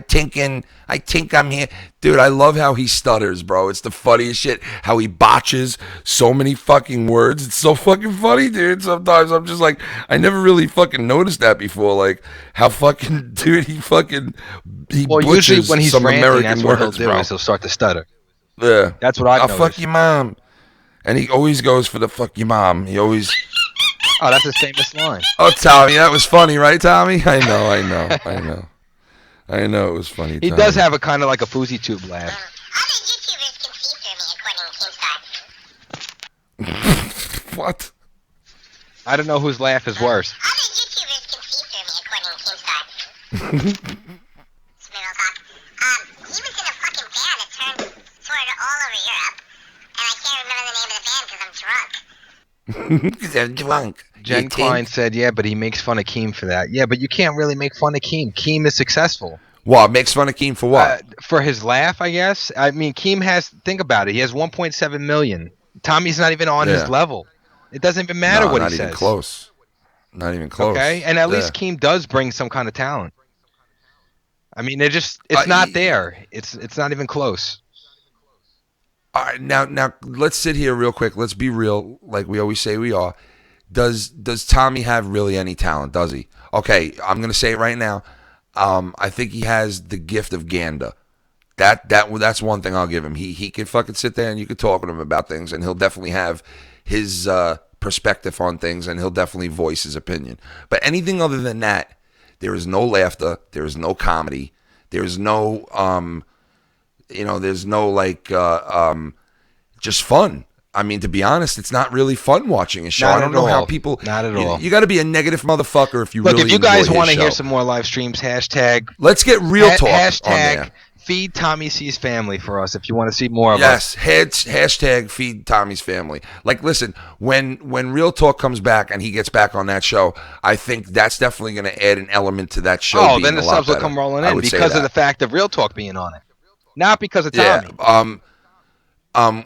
think I'm here. Dude, I love how he stutters, bro. It's the funniest shit. How he botches so many fucking words. It's so fucking funny, dude. Sometimes I'm just like, I never really fucking noticed that before. Like, how fucking, dude, he butchers usually when he's some ranting, American that's what words, he'll do, bro. is he'll start to stutter. Yeah. That's what I've noticed. I'll fuck your mom. And he always goes for the fuck your mom. He always... Oh, that's his famous line. Oh, Tommy, that was funny, right, Tommy? I know, it was funny. He does have a kind of like a Fousey Tube laugh. Other YouTubers can see through me, according to Keemstar. What? I don't know whose laugh is worse. Other YouTubers can see through me, according to Keemstar. Spittle talk. He was in a fucking band that toured all over Europe, and I can't remember the name of the band because I'm drunk. Because I'm drunk. Jen Klein said, yeah, but he makes fun of Keem for that. Yeah, but you can't really make fun of Keem. Keem is successful. What? Makes fun of Keem for what? For his laugh, I guess. I mean, Keem has, think about it, he has 1.7 million. Tommy's not even on his level. It doesn't even matter what he says. Not even close. Not even close. Okay, and at least Keem does bring some kind of talent. I mean, it's not there. It's not even close. All right, now let's sit here real quick. Let's be real, like we always say we are. Does Tommy have really any talent? Does he? Okay, I'm gonna say it right now. I think he has the gift of gander. That's one thing I'll give him. He can fucking sit there and you can talk with him about things, and he'll definitely have his perspective on things, and he'll definitely voice his opinion. But anything other than that, there is no laughter. There is no comedy. There is no there's no like just fun. I mean, to be honest, it's not really fun watching a show. I don't know how people. Not at all. You got to be a negative motherfucker if you look. Really if you guys want to hear some more live streams, hashtag. Let's get real talk on there. Feed TommyC's family for us if you want to see more of Yes, us. hashtag feed Tommy's family. Like, listen, when Real Talk comes back and he gets back on that show, I think that's definitely going to add an element to that show. Oh, then the subs will come rolling in because of the fact of Real Talk being on it, not because of Tommy. Yeah.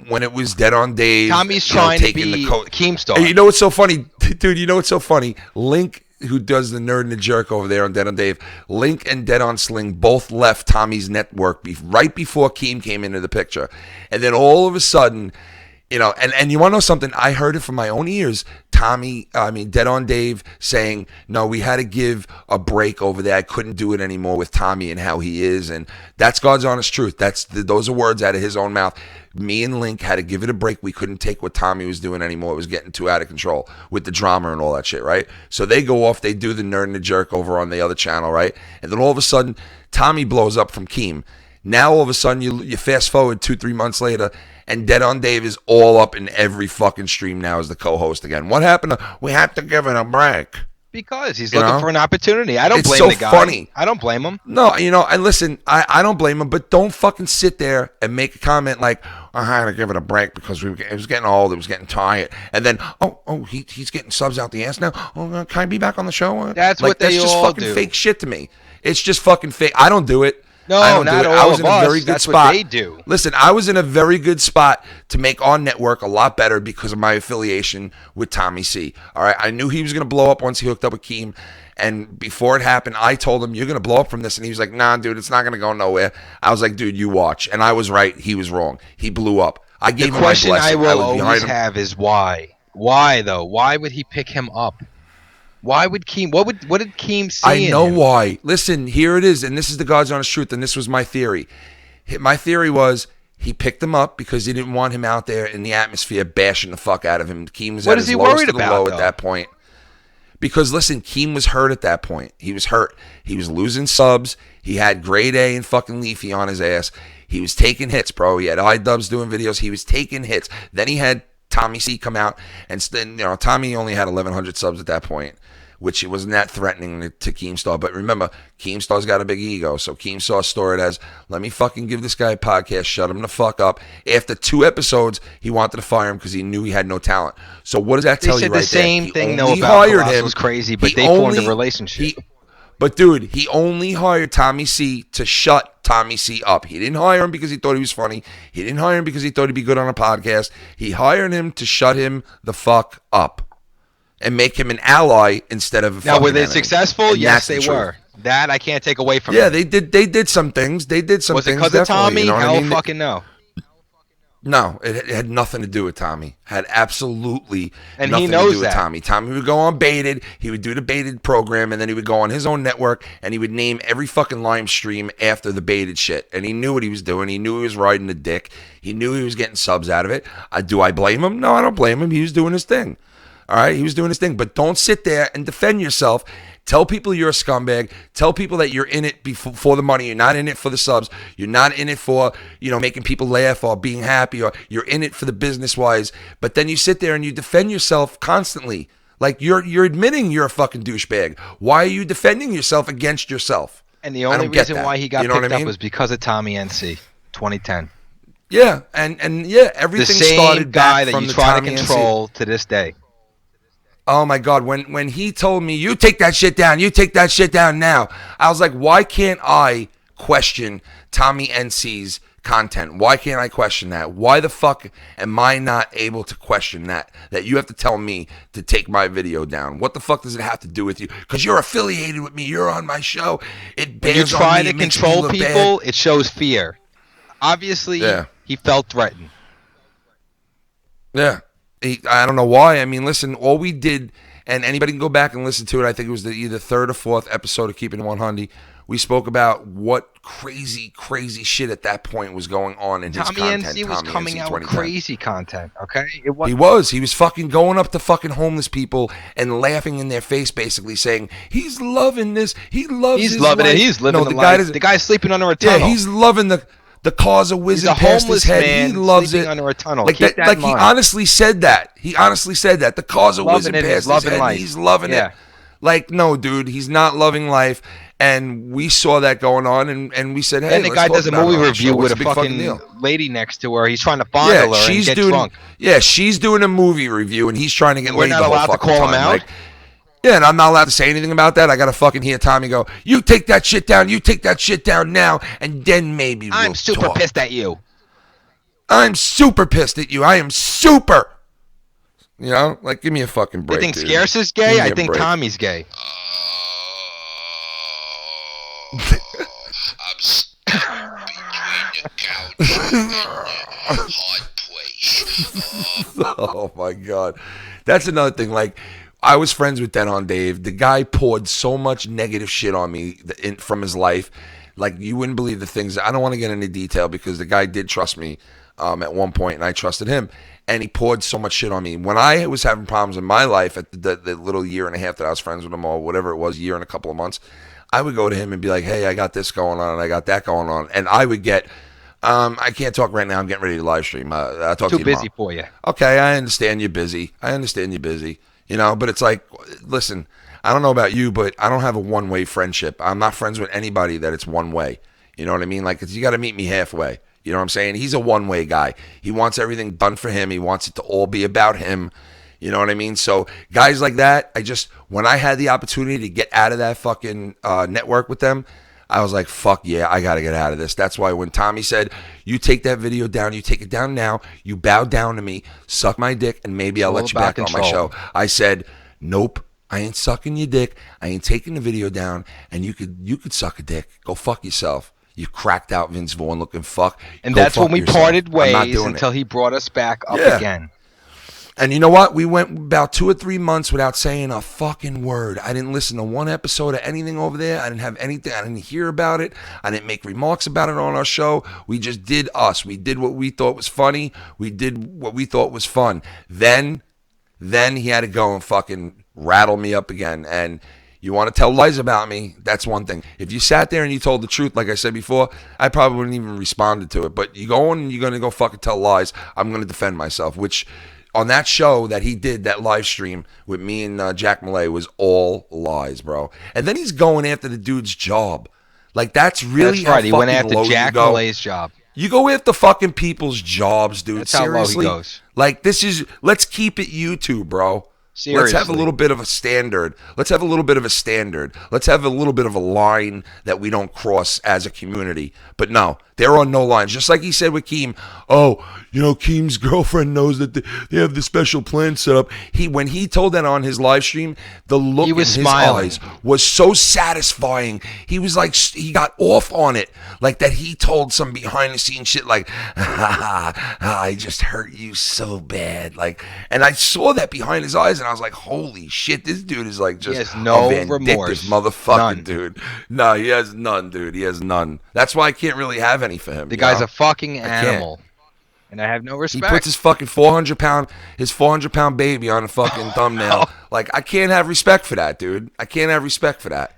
When it was Dead on Dave, Tommy's trying to be Keemstar. You know what's so funny, dude? You know what's so funny? Link, who does the Nerd and the Jerk over there on Dead on Dave, Link and Dead on Sling both left Tommy's network right before Keem came into the picture. And then all of a sudden, and you want to know something? I heard it from my own ears. Dead on Dave saying, no, we had to give a break over there. I couldn't do it anymore with Tommy and how he is. And that's God's honest truth. Those are words out of his own mouth. Me and Link had to give it a break. We couldn't take what Tommy was doing anymore. It was getting too out of control with the drama and all that shit, right? So they go off. They do the Nerd and the Jerk over on the other channel, right? And then all of a sudden, Tommy blows up from Keem. Now all of a sudden, you fast forward 2-3 months later, and Dead on Dave is all up in every fucking stream now as the co-host again. What happened? We have to give it a break. Because he's looking for an opportunity. I don't blame the guy. It's so funny. I don't blame him. No, and listen, I don't blame him, but don't fucking sit there and make a comment like, I had to give it a break because it was getting old, it was getting tired. And then, he's getting subs out the ass now. Oh, can I be back on the show? That's what they all do. That's just fucking fake shit to me. It's just fucking fake. I don't do it. No, I don't not do it. all I was of in a very us. good That's spot. what they do. Listen, I was in a very good spot to make our network a lot better because of my affiliation with TommyC. All right, I knew he was going to blow up once he hooked up with Keem. And before it happened, I told him, you're going to blow up from this. And he was like, nah, dude, it's not going to go nowhere. I was like, dude, you watch. And I was right. He was wrong. He blew up. I gave him my blessing. The question I will always have is why? Why, though? Why would he pick him up? Why would Keem? What did Keem see? I know in him? why. Listen, here it is, and this is the God's honest truth, and this was my theory. My theory was he picked him up because he didn't want him out there in the atmosphere bashing the fuck out of him. Keem was at his lowest of the low at that point. Because listen, Keem was hurt at that point. He was hurt. He was losing subs. He had Grade A and fucking Leafy on his ass. He was taking hits, bro. He had iDubbbz doing videos. He was taking hits. Then he had TommyC come out, and Tommy only had 1,100 subs at that point, which it wasn't that threatening to Keemstar. But remember, Keemstar's got a big ego. So Keemstar saw it as, let me fucking give this guy a podcast, shut him the fuck up. After 2 episodes, he wanted to fire him because he knew he had no talent. So what does that tell you right there? They said the same thing, though, about Colossal's crazy, but they formed a relationship. But dude, he only hired TommyC to shut TommyC up. He didn't hire him because he thought he was funny. He didn't hire him because he thought he'd be good on a podcast. He hired him to shut him the fuck up and make him an ally instead of a fucking Now, were they enemy. successful? And Yes, that's they the were. That I can't take away from them. them. They did some things. They did some Was it things. because of Tommy? You know Hell I mean? fucking no. No, it had nothing to do with Tommy. Had absolutely and nothing he knows to do with that. Tommy. Tommy would go on Baited. He would do the Baited program, and then he would go on his own network, and he would name every fucking Lime stream after the Baited shit. And he knew what he was doing. He knew he was riding the dick. He knew he was getting subs out of it. Do I blame him? No, I don't blame him. He was doing his thing. All right, he was doing his thing. But don't sit there and defend yourself. Tell people you're a scumbag. Tell people that you're in it for the money. You're not in it for the subs. You're not in it for, making people laugh or being happy, or you're in it for the business-wise. But then you sit there and you defend yourself constantly. Like you're admitting you're a fucking douchebag. Why are you defending yourself against yourself? And the only reason why he got picked up was because of Tommy NC, 2010. Yeah, and everything started guy back that from you the try to Tommy control NC. to this day. Oh my God, when he told me, you take that shit down, you take that shit down now, I was like, why can't I question Tommy NC's content. Why can't I question that? Why the fuck am I not able to question that? That you have to tell me to take my video down. What the fuck does it have to do with you? Because you're affiliated with me. You're on my show. It When you bears on try me. to It makes me control look people, bad. it shows fear. Obviously, he felt threatened. Yeah. I don't know why. I mean, listen, all we did, and anybody can go back and listen to it. I think it was either third or fourth episode of Keepin' One Hundy. We spoke about what crazy shit at that point was going on in his content. NC was coming out with crazy content, okay? He was fucking going up to fucking homeless people and laughing in their face, basically saying, he's loving this. He's loving it. He's living the life. The guy's sleeping under a tunnel. Yeah, he's loving the cause of whizzing past his head. Man he loves it. Under a tunnel. Like that, like he honestly said that. He honestly said that. The cause of whizzing past his head. Life. He's loving it. Like, no, dude, he's not loving life. And we saw that going on, and we said, hey, then the guy does a movie review with a fucking lady next to her. He's trying to fondle her and get drunk. Yeah, she's doing a movie review, and he's trying to get laid the whole fucking time. We're not allowed to call him out? Like, yeah, and I'm not allowed to say anything about that. I got to fucking hear Tommy go, you take that shit down, you take that shit down now, and then maybe we'll I'm super talk. pissed at you. I'm super pissed at you. I am super. You know, like, give me a fucking break. You think dude. Scarce is gay? I think Tommy's gay. I'm stuck between the couch and the hard place. Oh my God. That's another thing. Like, I was friends with Den on Dave. The guy poured so much negative shit on me from his life. Like, you wouldn't believe the things. I don't want to get into detail because the guy did trust me at one point, and I trusted him. And he poured so much shit on me. When I was having problems in my life at the little year and a half that I was friends with him, or whatever it was, year and a couple of months, I would go to him and be like, hey, I got this going on and I got that going on. And I would get, I can't talk right now. I'm getting ready to live stream. I'll talk to you Too busy tomorrow. for you. Okay, I understand you're busy. You know, but it's like, listen, I don't know about you, but I don't have a one-way friendship. I'm not friends with anybody that it's one way. You know what I mean? Like, you got to meet me halfway. You know what I'm saying? He's a one-way guy. He wants everything done for him. He wants it to all be about him. You know what I mean? So guys like that, when I had the opportunity to get out of that fucking network with them, I was like, fuck yeah, I got to get out of this. That's why when Tommy said, you take that video down, you take it down now, you bow down to me, suck my dick, and maybe I'll let you back on my show. I said, nope, I ain't sucking your dick. I ain't taking the video down, and you could suck a dick. Go fuck yourself. You cracked out Vince Vaughn looking fuck. And that's when we parted ways until he brought us back up again. And you know what? We went about 2 or 3 months without saying a fucking word. I didn't listen to one episode of anything over there. I didn't have anything. I didn't hear about it. I didn't make remarks about it on our show. We just did us. We did what we thought was funny. We did what we thought was fun. Then he had to go and fucking rattle me up again. And you want to tell lies about me, that's one thing. If you sat there and you told the truth, like I said before, I probably wouldn't even responded to it. But you go on and you're going to go fucking tell lies, I'm going to defend myself, which on that show that he did, that live stream with me and Jack Malay, was all lies, bro. And then he's going after the dude's job. Like, that's really That's right. He went after low Jack Malay's job. You go after fucking people's jobs, dude. That's Seriously. how low he goes. Like, let's keep it YouTube, bro. Seriously. Let's have a little bit of a standard. Let's have a little bit of a line that we don't cross as a community. But no, there are no lines. Just like he said with Keem. Oh, you know, Keem's girlfriend knows that they have the special plan set up. When he told that on his live stream, the look in his eyes was so satisfying. He was like, he got off on it. Like that he told some behind the scenes shit like, I just hurt you so bad. Like, and I saw that behind his eyes and I was like, holy shit, this dude is like just he has no a vindictive remorse. Motherfucking dude. No, he has none, dude. He has none. That's why I can't really have any for him. The guy's a fucking animal. And I have no respect. He puts his fucking 400-pound baby on a fucking thumbnail. Like, I can't have respect for that, dude. I can't have respect for that.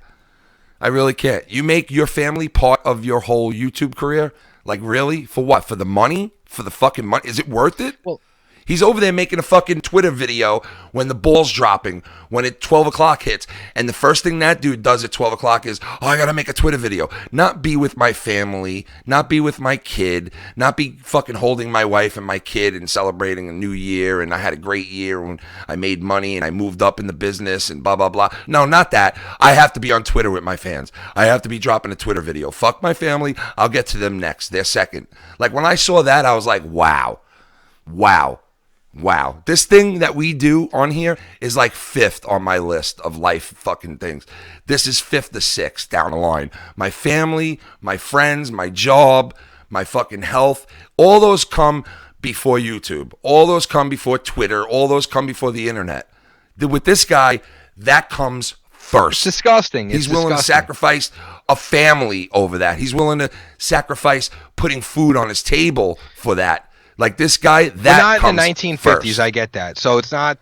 I really can't. You make your family part of your whole YouTube career? Like, really? For what? For the money? For the fucking money? Is it worth it? Well, He's over there making a fucking Twitter video when the ball's dropping, when 12 o'clock hits. And the first thing that dude does at 12 o'clock is, oh, I got to make a Twitter video. Not be with my family, not be with my kid, not be fucking holding my wife and my kid and celebrating a new year. And I had a great year when I made money and I moved up in the business and blah, blah, blah. No, not that. I have to be on Twitter with my fans. I have to be dropping a Twitter video. Fuck my family. I'll get to them next. They're second. Like when I saw that, I was like, wow. This thing that we do on here is like 5th on my list of life fucking things. This is 5th to 6th down the line. My family, my friends, my job, my fucking health, all those come before YouTube. All those come before Twitter. All those come before the internet. With this guy, that comes first. It's disgusting. He's willing to sacrifice a family over that. He's willing to sacrifice putting food on his table for that. Like this guy, that comes not in the 1950s. First. I get that. So it's not,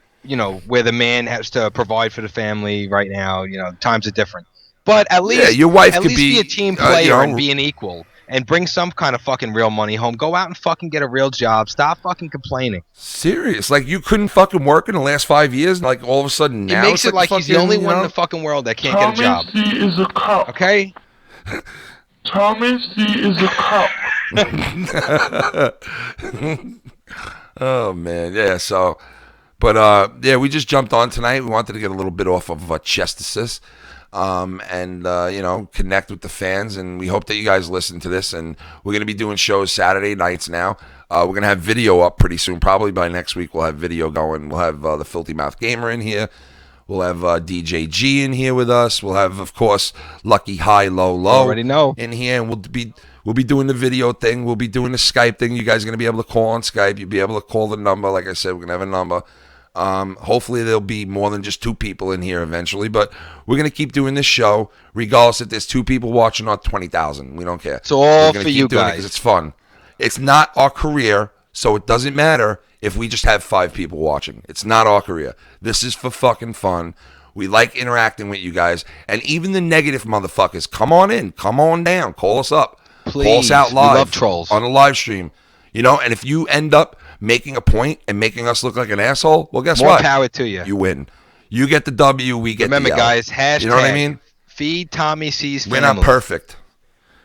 where the man has to provide for the family right now. Times are different. But at least, your wife could be a team player and be an equal and bring some kind of fucking real money home. Go out and fucking get a real job. Stop fucking complaining. Serious? Like you couldn't fucking work in the last 5 years. Like all of a sudden now, it makes it like he's the only one in the fucking world that can't get a job. TommyC is a cop. Okay. TommyC is a cop. Oh man, yeah. So, but we just jumped on tonight. We wanted to get a little bit off of Chestersis, and connect with the fans. And we hope that you guys listen to this. And we're gonna be doing shows Saturday nights now. We're gonna have video up pretty soon. Probably by next week, we'll have video going. We'll have the Filthy Mouth Gamer in here. We'll have DJ G in here with us. We'll have, of course, Lucky High Low Low already know. in here, and we'll be doing the video thing. We'll be doing the Skype thing. You guys are gonna be able to call on Skype. You'll be able to call the number. Like I said, we're gonna have a number. Hopefully there'll be more than just 2 people in here eventually, but we're gonna keep doing this show regardless if there's 2 people watching or 20,000. We don't care. It's all for you guys because it's fun. It's not our career, so it doesn't matter if we just have 5 people watching. It's not our career. This is for fucking fun. We like interacting with you guys. And even the negative motherfuckers, come on in. Come on down. Call us up. Please. Call us out live. We love trolls. On a live stream. And if you end up making a point and making us look like an asshole, well, guess what? More power to you. You win. You get the W, we get Remember, the L. guys, hashtag you know what I mean? Feed TommyC's family. We're not perfect.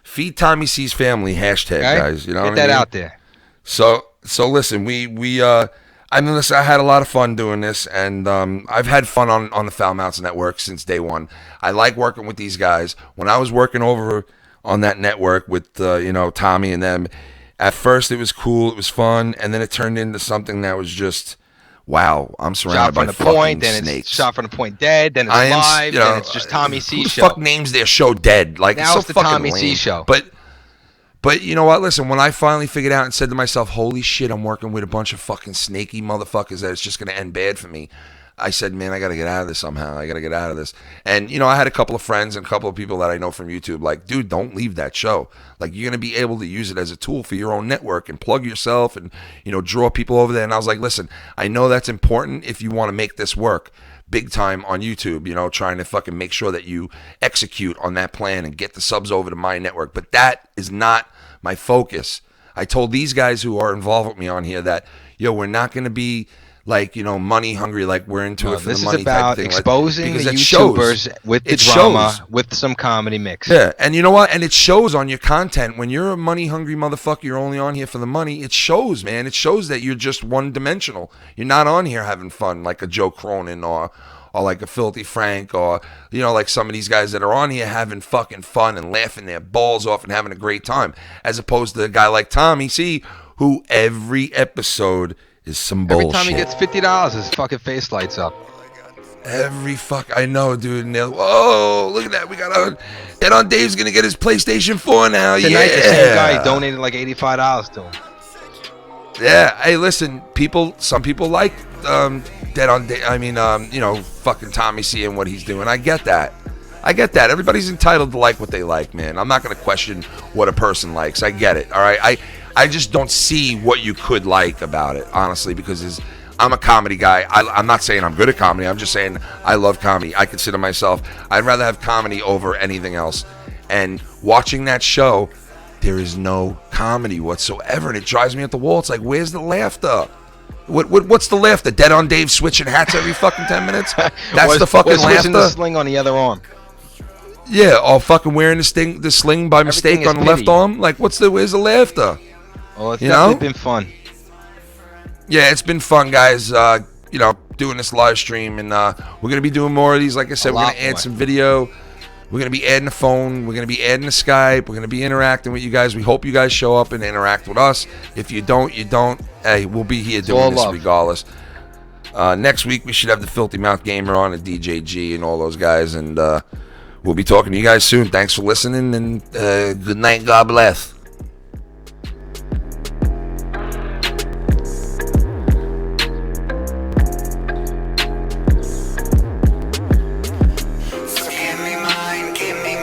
Feed TommyC's family, hashtag, okay? Guys. You know Get what that I mean? out there. So listen, listen, I had a lot of fun doing this, and I've had fun on the FoulMouths Network since day one. I like working with these guys. When I was working over on that network with Tommy and them, at first it was cool, it was fun, and then it turned into something that was just, wow, I'm surrounded by fucking snakes. It's Shot from the Point Dead, then it's Live, then it's just TommyC show. Who the fuck names their show Dead? Like, now it's so it's the fucking TommyC lame. show. But you know what? Listen, when I finally figured out and said to myself, holy shit, I'm working with a bunch of fucking snaky motherfuckers that it's just going to end bad for me. I said, man, I got to get out of this somehow. I got to get out of this. And, I had a couple of friends and a couple of people that I know from YouTube like, dude, don't leave that show. Like, you're going to be able to use it as a tool for your own network and plug yourself and, draw people over there. And I was like, listen, I know that's important if you want to make this work big time on YouTube, trying to fucking make sure that you execute on that plan and get the subs over to my network. But that is not my focus. I told these guys who are involved with me on here that, we're not going to be like, money hungry, like we're into it for the money type thing. This is about exposing the YouTubers shows. with the drama, with some comedy mix. Yeah, and you know what? And it shows on your content. When you're a money hungry motherfucker, you're only on here for the money. It shows, man. It shows that you're just one dimensional. You're not on here having fun like a Joe Cronin or like a Filthy Frank or, like some of these guys that are on here having fucking fun and laughing their balls off and having a great time. As opposed to a guy like TommyC, who every episode is some bullshit. Every time he gets $50, his fucking face lights up. I know, dude. Whoa, look at that. We got Dead on Dave's going to get his PlayStation 4 now. Tonight, the same guy donated like $85 to him. Yeah. Hey, listen, some people like Dead on Dave. I mean, fucking TommyC and what he's doing. I get that. Everybody's entitled to like what they like, man. I'm not going to question what a person likes. I get it. All right. I just don't see what you could like about it, honestly, because I'm a comedy guy. I'm not saying I'm good at comedy. I'm just saying I love comedy. I consider myself, I'd rather have comedy over anything else. And watching that show, there is no comedy whatsoever, and it drives me at the wall. It's like, where's the laughter? What's the laughter? Dead on Dave switching hats every fucking 10 minutes? That's the fucking laughter. Switching the sling on the other arm. Yeah, all fucking wearing the sling by mistake on the left arm. Like, where's the laughter? Well, it's definitely been fun. Yeah, it's been fun, guys. Doing this live stream, and we're gonna be doing more of these. Like I said, we're gonna add some video. We're gonna be adding the phone. We're gonna be adding the Skype. We're gonna be interacting with you guys. We hope you guys show up and interact with us. If you don't, you don't. Hey, we'll be here doing this regardless. Next week we should have the Filthy Mouth Gamer on, and DJ G and all those guys, and we'll be talking to you guys soon. Thanks for listening, and good night. God bless. So give me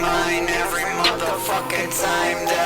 mine every motherfucking time that